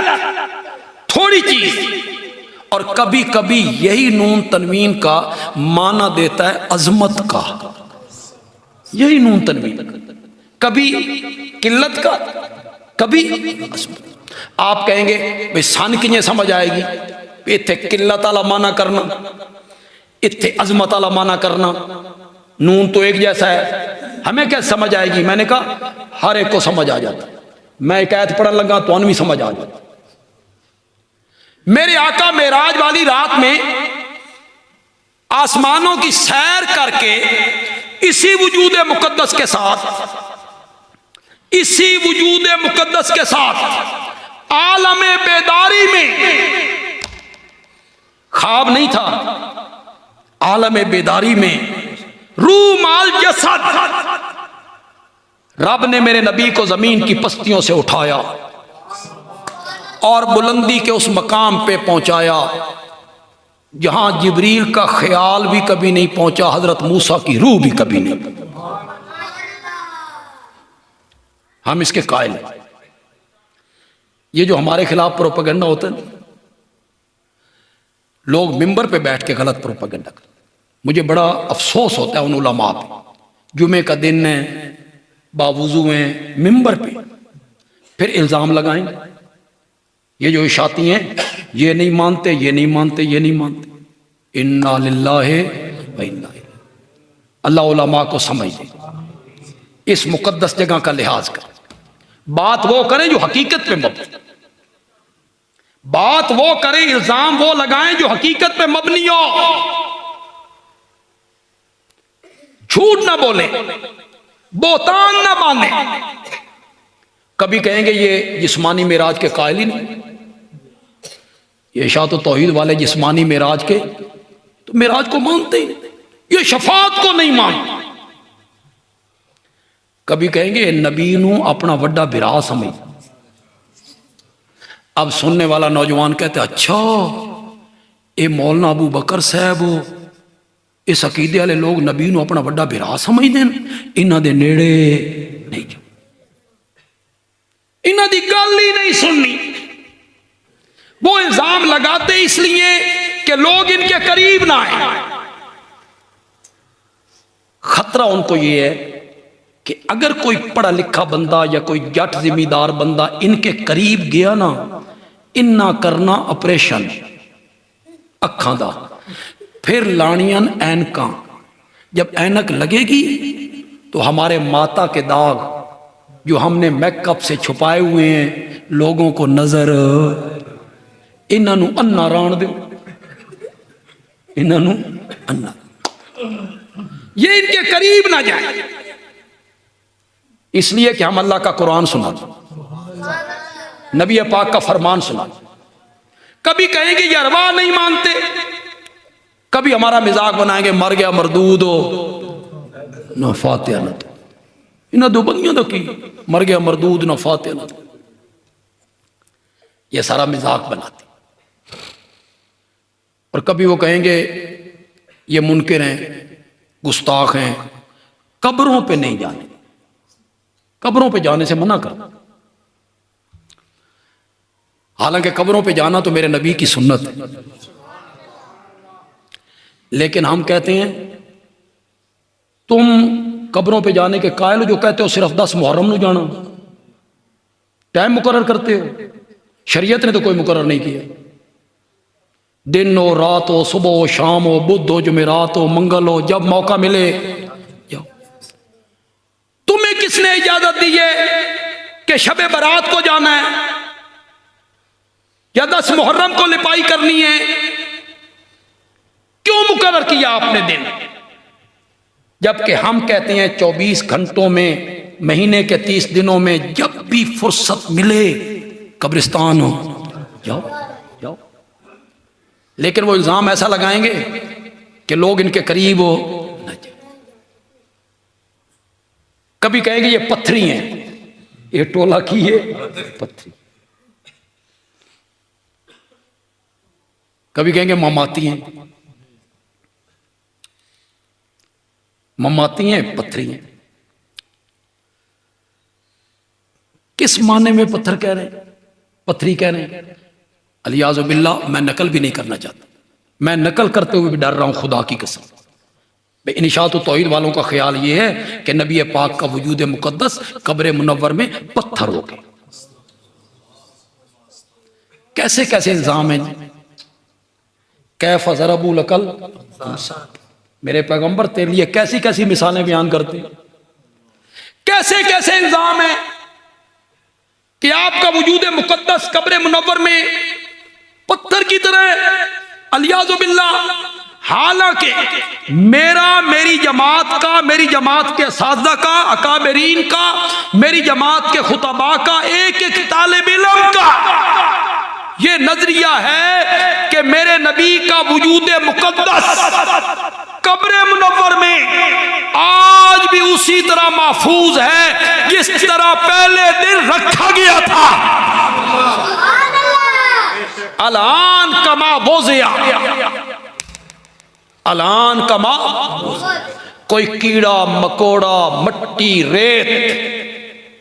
Speaker 1: थोड़ी चीज। और कभी कभी यही नून तनवीन का माना देता है अजमत का। यही नून तनवीन, कभी किल्लत का, कभी अजमत। आप कहेंगे भाई सन किन्हें समझ आएगी? इत्थे किल्लत आला माना करना, इत्थे अजमत आला माना करना, नून तो एक जैसा है, हमें क्या समझ आएगी? मैंने कहा हर एक को समझ आ जाता। मैं एक आयत पढ़ने लगा तो भी समझ आ जाता। मेरे आका मेराज वाली रात में आसमानों की सैर करके इसी वजूद मुकद्दस के साथ, इसी वजूद मुकद्दस के साथ आलमे बेदारी में, ख्वाब नहीं था, आलमे बेदारी में रूह माल जसद, रब ने मेरे नबी को जमीन की पस्तियों से उठाया और बुलंदी के उस मकाम पे पहुंचाया जहां जिब्रील का ख्याल भी कभी नहीं पहुंचा, हजरत मूसा की रूह भी कभी नहीं। हम इसके कायल हैं। ये जो हमारे खिलाफ प्रोपेगेंडा होता है, लोग मिंबर पे बैठ के गलत प्रोपेगेंडा करते, मुझे बड़ा अफसोस होता है उन उलमा पे। जुमे का दिन है, बावुजू हैं, मिंबर पे फिर इल्ज़ाम लगाएंगे, ये जो इशाती हैं ये नहीं मानते, ये नहीं मानते, ये नहीं मानते। इन्ना लिल्लाहि व इन्ना इलैहि। अल्लाह उलमा को समझ दे, इस मुकद्दस जगह का लिहाज कर, बात वो करें जो हकीकत पे मबनी, बात वो करें, इल्जाम वो लगाएं जो हकीकत पे मबनी हो, झूठ ना बोले, बोतान ना बांधे। कभी कहेंगे ये जिस्मानी मेराज के कायल ही नहीं, ये शाह तो तौहीद वाले जिस्मानी मेराज के तो मेराज को मानते ही नहीं, ये शफात को नहीं मानते। कभी कहेंगे नबी नू अपना वड्डा बिरा समझ। अब सुनने वाला नौजवान कहते अच्छा ये मौलाना अबू बकर साहब इस अकीदे वाले लोग नबी नू अपना वड्डा बिरा समझते हैं, इन्हां दे नेड़े नहीं, इन्हां दी गल ही नहीं सुननी। वो इल्जाम लगाते इसलिए कि लोग इनके करीब ना आए। खतरा उनको ये है कि अगर कोई पढ़ा लिखा बंदा या कोई जट जिम्मेदार बंदा इनके करीब गया ना, इन्ना करना ऑपरेशन अखां दा, फिर लानियन ऐनकां। जब ऐनक लगेगी तो हमारे माता के दाग जो हमने मेकअप से छुपाए हुए हैं लोगों को नजर, इन्हों अन्ना राण दो, इन्हों अन्ना, ये इनके करीब ना जाए, इसलिए कि हम अल्लाह का कुरान सुना, नबी पाक का फरमान सुना। कभी कहेंगे ये अरवाह नहीं मानते, कभी हमारा मिजाक बनाएंगे मर गया मरदूद हो न फातिहा न तो, इन्हें दो बंदियों तो की मर गया मरदूद न फातिहा न तो, ये सारा मिजाक बनाते। और कभी वो कहेंगे ये मुनकिर हैं, गुस्ताख हैं, कब्रों पे नहीं जाने, कब्रों पे जाने से मना कर। हालांकि कब्रों पे जाना तो मेरे नबी की सुन्नत है, लेकिन हम कहते हैं तुम कब्रों पे जाने के कायल हो जो कहते हो सिर्फ 10 मुहर्रम ਨੂੰ जाना, टाइम मुकर्रर करते हो। शरीयत ने तो कोई मुकर्रर नहीं किया। दिन हो, रात हो, सुबह हो, शाम हो, बुध हो, जुमेरात हो, मंगल हो, जब मौका मिले जाओ। तुम्हें किसने इजाजत दी है कि शबे बारात को जाना है या 10 मुहर्रम को लिपाई करनी है? क्यों मुकर्रर किया आपने दिन? जबकि हम कहते हैं 24 घंटों में, महीने के 30 दिनों में जब भी फुर्सत मिले कब्रिस्तान हो जाओ जाओ। लेकिन वो इल्जाम ऐसा लगाएंगे कि लोग इनके करीब हो न जाए। कभी कहेंगे ये पत्थरी हैं, ये टोला की है पत्थरी। कभी कहेंगे ममाती हैं, ममाती हैं, पत्थरी हैं। किस माने में पत्थर कह रहे हैं, पत्थरी कह रहे हैं? अलियाज़ु बिल्लाह, मैं नकल भी नहीं करना चाहता। मैं नकल करते हुए भी डर रहा हूं खुदा की कसम। इनिशात तौहीद वालों का ख्याल ये है कि नबी पाक का वजूद मुकद्दस कब्र मुनव्वर में पत्थर हो गए। कैसे कैसे इल्जाम है। कैफ ज़रबू लकल, मेरे पैगंबर तेरे लिए कैसी कैसी मिसालें बयान करते, कैसे कैसे इल्जाम है कि आपका वजूद मुकद्दस कब्र मुनव्वर में पत्थर की तरह। अलियाज़ु बिल्लाह। हालांकि मेरी जमात का, मेरी जमात के साज़दा का, अकाबरीन का, मेरी जमात के खुतबा का, एक एक तालिब इल्म का ये नजरिया है कि मेरे नबी का वजूद मुकद्दस कब्र मुनव्वर में आज भी उसी तरह महफूज है जिस तरह पहले दिन रखा गया था। अलान कमा बोजिया, अलान कमा। कोई कीड़ा मकोड़ा, मट्टी, रेत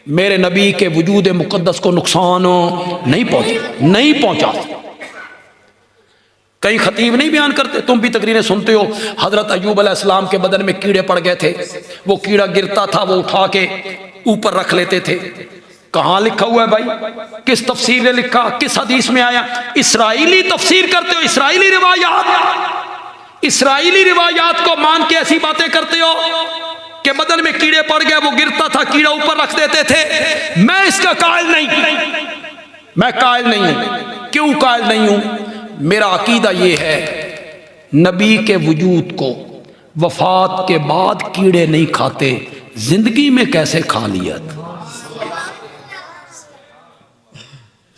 Speaker 1: मेरे नबी के वजूद मुकद्दस को नुकसान नहीं पहुंचा। कई खतीब नहीं बयान करते, तुम भी तकरीरें सुनते हो, हजरत अय्यूब अलैहिस्सलाम के बदन में कीड़े पड़ गए थे, वो कीड़ा गिरता था, वो उठा के ऊपर रख लेते थे। कहां लिखा हुआ है भाई? किस तफसीर ने लिखा? किस हदीस में आया? इसराइली तफसीर करते हो, इसराइली रिवायात, इसराइली रिवायात को मान के ऐसी बातें करते हो कि बदन में कीड़े पड़ गए, वो गिरता था, कीड़ा ऊपर रख देते थे। मैं इसका कायल नहीं, मैं कायल नहीं हूं। क्यों कायल नहीं हूं? मेरा अकीदा ये है, नबी के वजूद को वफात के बाद कीड़े नहीं खाते, जिंदगी में कैसे खा लिया था?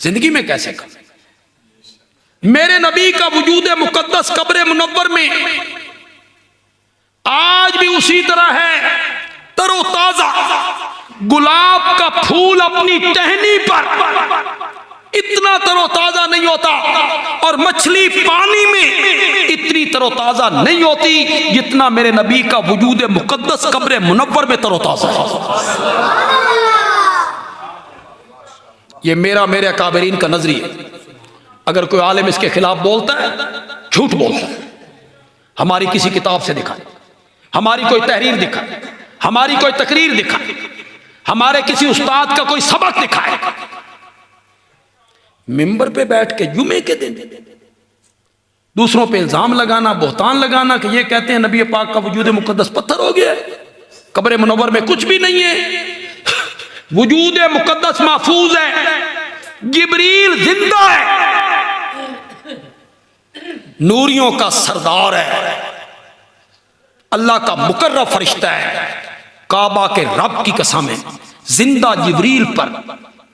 Speaker 1: जिंदगी में कैसे खा? मेरे नबी का वजूद मुकद्दस कब्र मुनव्वर में आज भी उसी तरह है, तरोताजा। गुलाब का फूल अपनी टहनी पर इतना तरोताजा नहीं होता, और मछली पानी में इतनी तरोताजा नहीं होती जितना मेरे नबी का वजूद मुकद्दस कब्र मुनव्वर में तरोताजा है। ये मेरे अकाबरीन का नजरिया। अगर कोई आलिम इसके खिलाफ बोलता है, झूठ बोलता है। हमारी किसी किताब से दिखाए, हमारी कोई तहरीर दिखाए, हमारी कोई तकरीर दिखाए, हमारे किसी उस्ताद का कोई सबक दिखाए। मिंबर पे बैठ के जुमे के दिन दूसरों पे इल्जाम लगाना, बोहतान लगाना कि ये कहते हैं नबी पाक का वजूद मुकद्दस पत्थर हो गया, कब्र मुनव्वर में कुछ भी नहीं है, वजूद मुकद्दस महफूज है, जिब्रील जिंदा है, नूरियों का सरदार है, अल्लाह का मुकर्रम फरिश्ता है। काबा के रब की कसम है, जिंदा जिब्रील पर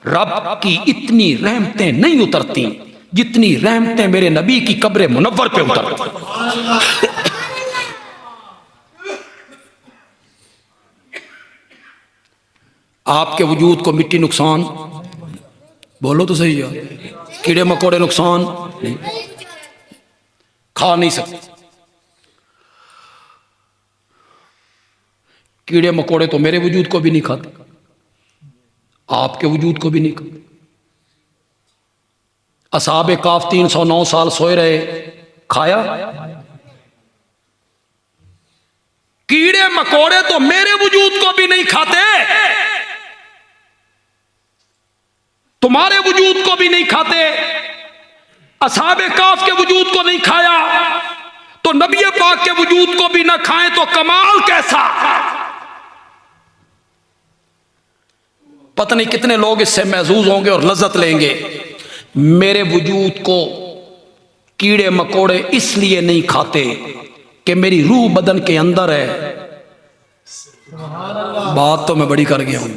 Speaker 1: रब की इतनी रहमतें नहीं उतरती जितनी रहमतें मेरे नबी की कब्र मुनव्वर पे उतरती। आपके वजूद को मिट्टी नुकसान, बोलो तो सही यार, कीड़े मकोड़े नुकसान नहीं, खा नहीं सकते। कीड़े मकोड़े तो मेरे वजूद को भी नहीं खाते। आपके वजूद को भी नहीं खाते। असहाबे काफ 309 साल सोए रहे, खाया? कीड़े मकोड़े तो मेरे वजूद को भी नहीं खाते, तुम्हारे वजूद को भी नहीं खाते। असहाबे काफ के वजूद को नहीं खाया तो नबी पाक के वजूद को भी ना खाएं तो कमाल कैसा। पता नहीं कितने लोग इससे महजूज होंगे और लज्जत लेंगे। मेरे वजूद को कीड़े मकोड़े इसलिए नहीं खाते कि मेरी रूह बदन के अंदर है। बात तो मैं बड़ी कर गया हूं।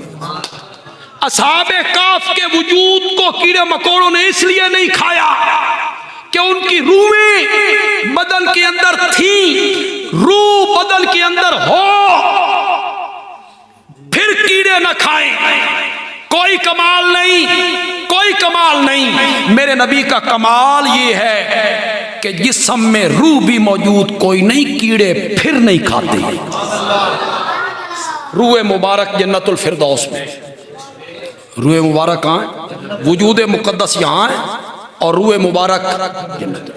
Speaker 1: असहाबे काफ के वजूद को कीड़े मकोड़ों ने इसलिए नहीं खाया कि उनकी रूहें बदन के अंदर थी। रूह बदन के अंदर हो फिर कीड़े न खाएं, कोई कमाल नहीं, कोई कमाल नहीं। मेरे नबी का कमाल ये है कि जिस्म में रूह भी मौजूद, कोई नहीं, कीड़े फिर नहीं खाते। रूह मुबारक जन्नतुल फिरदौस में। रूह मुबारक कहाँ है? वजूद मुकद्दस यहाँ है और रूह मुबारक जन्नत।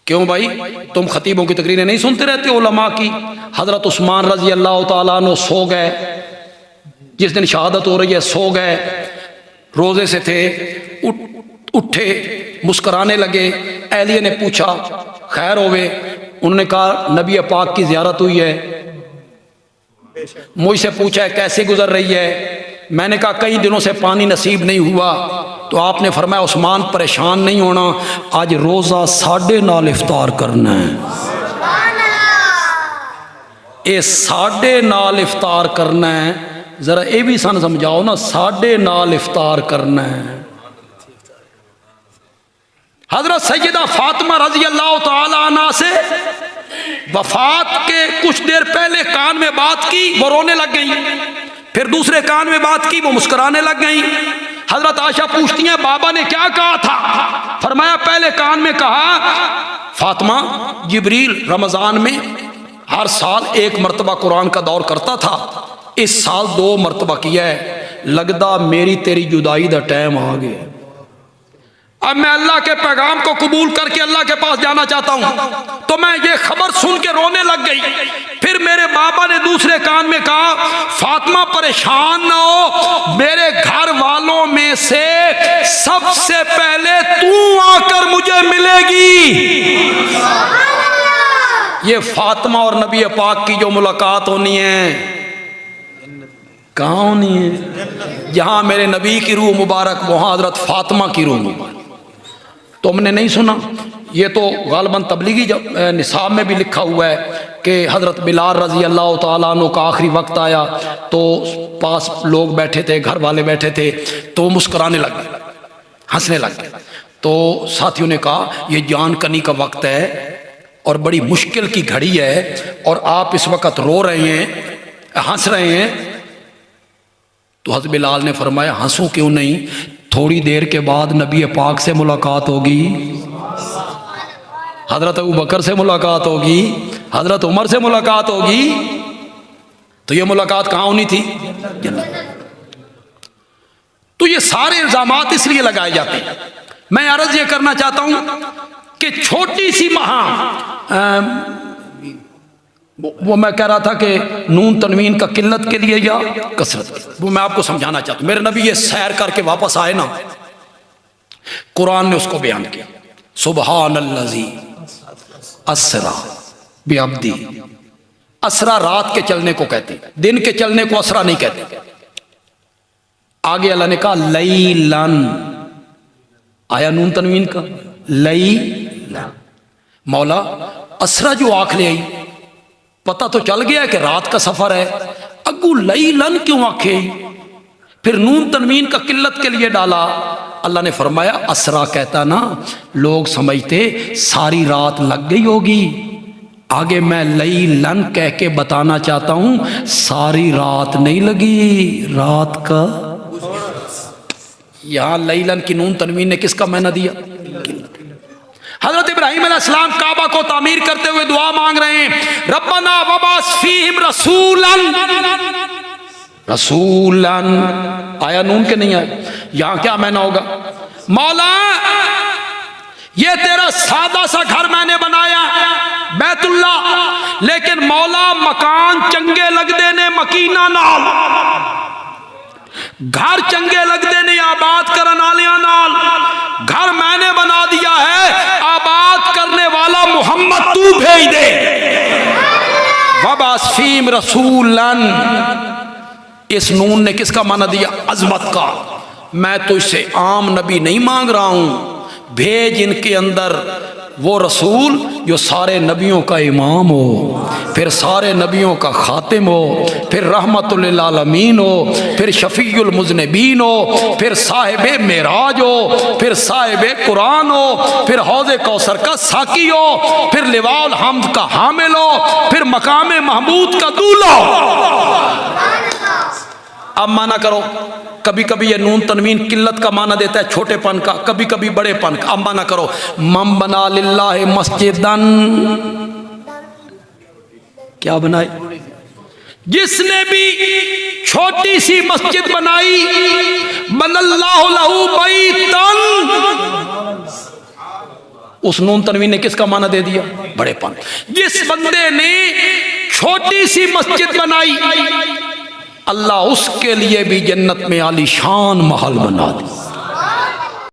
Speaker 1: क्यों भाई, तुम खतीबों की तकरीरें नहीं सुनते रहते उलमा की? हजरत उस्मान रजी अल्लाह तआला अन्हु सो गए, जिस दिन शहादत हो रही है सो गए, रोजे से थे, उठे, मुस्कुराने लगे। एलिया ने पूछा खैर होवे? उन्होंने कहा नबी पाक की ज़ियारत हुई है। मुझसे पूछा है कैसे गुजर रही है? मैंने कहा कई दिनों से पानी नसीब नहीं हुआ। तो आपने फरमाया उस्मान परेशान नहीं होना, आज रोज़ा 9:30 इफ्तार करना है। ये 9:30 इफ्तार करना है, जरा ये भी सन समझाओ ना, 9:30 इफ्तार करना है। हजरत सैयदा फातिमा रजी अल्लाह तआला अन्हा से वफात के कुछ देर पहले कान में बात की, वो रोने लग गई। फिर दूसरे कान में बात की, वो मुस्कुराने लग गई। हजरत आयशा पूछती हैं बाबा ने क्या कहा था? फरमाया पहले कान में कहा फातिमा जिब्रील रमजान में हर साल 1 मरतबा कुरान का दौर करता था, इस साल 2 मरतबा किया है। लगदा मेरी तेरी जुदाई दा टाइम आ गया। अब मैं अल्लाह के पैगाम को कबूल करके अल्लाह के पास जाना चाहता हूं। तो मैं ये खबर सुन के रोने लग गई। फिर मेरे बाबा ने दूसरे कान में कहा फातिमा परेशान ना हो, मेरे घर वालों में से सबसे पहले तू आकर मुझे मिलेगी। ये फातिमा और नबी पाक की जो मुलाकात होनी है, कहाँ होनी है? जहां मेरे नबी की रूह मुबारक, वहां हजरत फातिमा की रूह मुबारक। तुमने नहीं सुना? ये तो गालबन तबलीगी निसाब में भी लिखा हुआ है कि हज़रत बिलाल रज़ी अल्लाह तआला अन्हु का आखिरी वक्त आया तो पास लोग बैठे थे, घर वाले बैठे थे, तो मुस्कुराने लग गए, हंसने लग गए। तो साथियों ने कहा ये जान कनी का वक्त है और बड़ी मुश्किल की घड़ी है और आप इस वक्त रो रहे हैं, हंस रहे हैं। तो हज़रत बिलाल ने फरमाया हंसूं क्यों नहीं, थोड़ी देर के बाद नबी पाक से मुलाकात होगी, हजरत अबू बकर से मुलाकात होगी, हजरत उमर से मुलाकात होगी। तो ये मुलाकात कहाँ होनी थी? जन्नत। तो ये सारे इल्जामात इसलिए लगाए जाते हैं। मैं अर्ज ये करना चाहता हूं कि छोटी सी वो मैं कह रहा था कि नून तनवीन का किल्लत के लिए या कसरत, वो मैं आपको समझाना चाहता हूं। मेरे नबी ये सैर करके वापस आए ना, कुरान ने उसको बयान किया, सुबहानल्लज़ी अस्रा बिअब्दी। असरा रात के चलने को कहते, दिन के चलने को असरा नहीं कहते। आगे अल्लाह ने कहा लैलन, आया नून तनवीन का लैलन। मौला असरा जो आंख ले आई, पता तो चल गया कि रात का सफर है, अगू लैलन क्यों आंखे? फिर नून तनवीन का किल्लत के लिए डाला। अल्लाह ने फरमाया असरा कहता ना, लोग समझते सारी रात लग गई होगी। आगे मैं लैलन कह के बताना चाहता हूं सारी रात नहीं लगी, रात का। यहां लैलन की नून तनवीन ने किसका मायना दिया? हजरत इब्राहीम अलैहिस्सलाम काबा को तामीर करते हुए दुआ मांग रहे हैं, रब्बना वबास फीहिम रसूलन रसूलन, आया नून के नहीं आया? यहां क्या मैना होगा? मौला ये तेरा सादा सा घर मैंने बनाया बैतुल्ला, लेकिन मौला मकान चंगे लगदे ने मकीना नाल, घर चंगे लगदे ने आबाद करन आलियां नाल। घर मैंने बना दिया है, आबाद करने वाला मोहम्मद तू भेज दे। वबासीम रसूलन, इस नून ने किसका माना दिया? अजमत का। मैं तो इससे आम नबी नहीं मांग रहा हूं, भेज इनके अंदर वो रसूल जो सारे नबियों का इमाम हो, फिर सारे नबियों का खातिम हो, फिर रहमतुल लिल आलमीन हो, फिर शफीउल मुज़निबीन हो, फिर साहिब मेराज हो, फिर साहिब कुरान हो, फिर हौज़े कौसर का साकी हो, फिर लिवाउल हम्द का हामिल हो, फिर मकाम महमूद का दूल्हा हो। अब माना करो, कभी कभी ये नून तनवीन किल्लत का माना देता है, छोटेपन का, कभी कभी बड़ेपन का। अब माना करो, मम बना लिल्लाहि मस्जिदन, क्या बनाई? जिसने भी छोटी सी मस्जिद बनाई, बनल्लाहु लहू बैतन, उस नून तनवीन ने किसका माना दे दिया? बड़ेपन। जिस बंदे ने छोटी सी मस्जिद बनाई, अल्लाह उसके लिए भी जन्नत में आलीशान महल बना दी।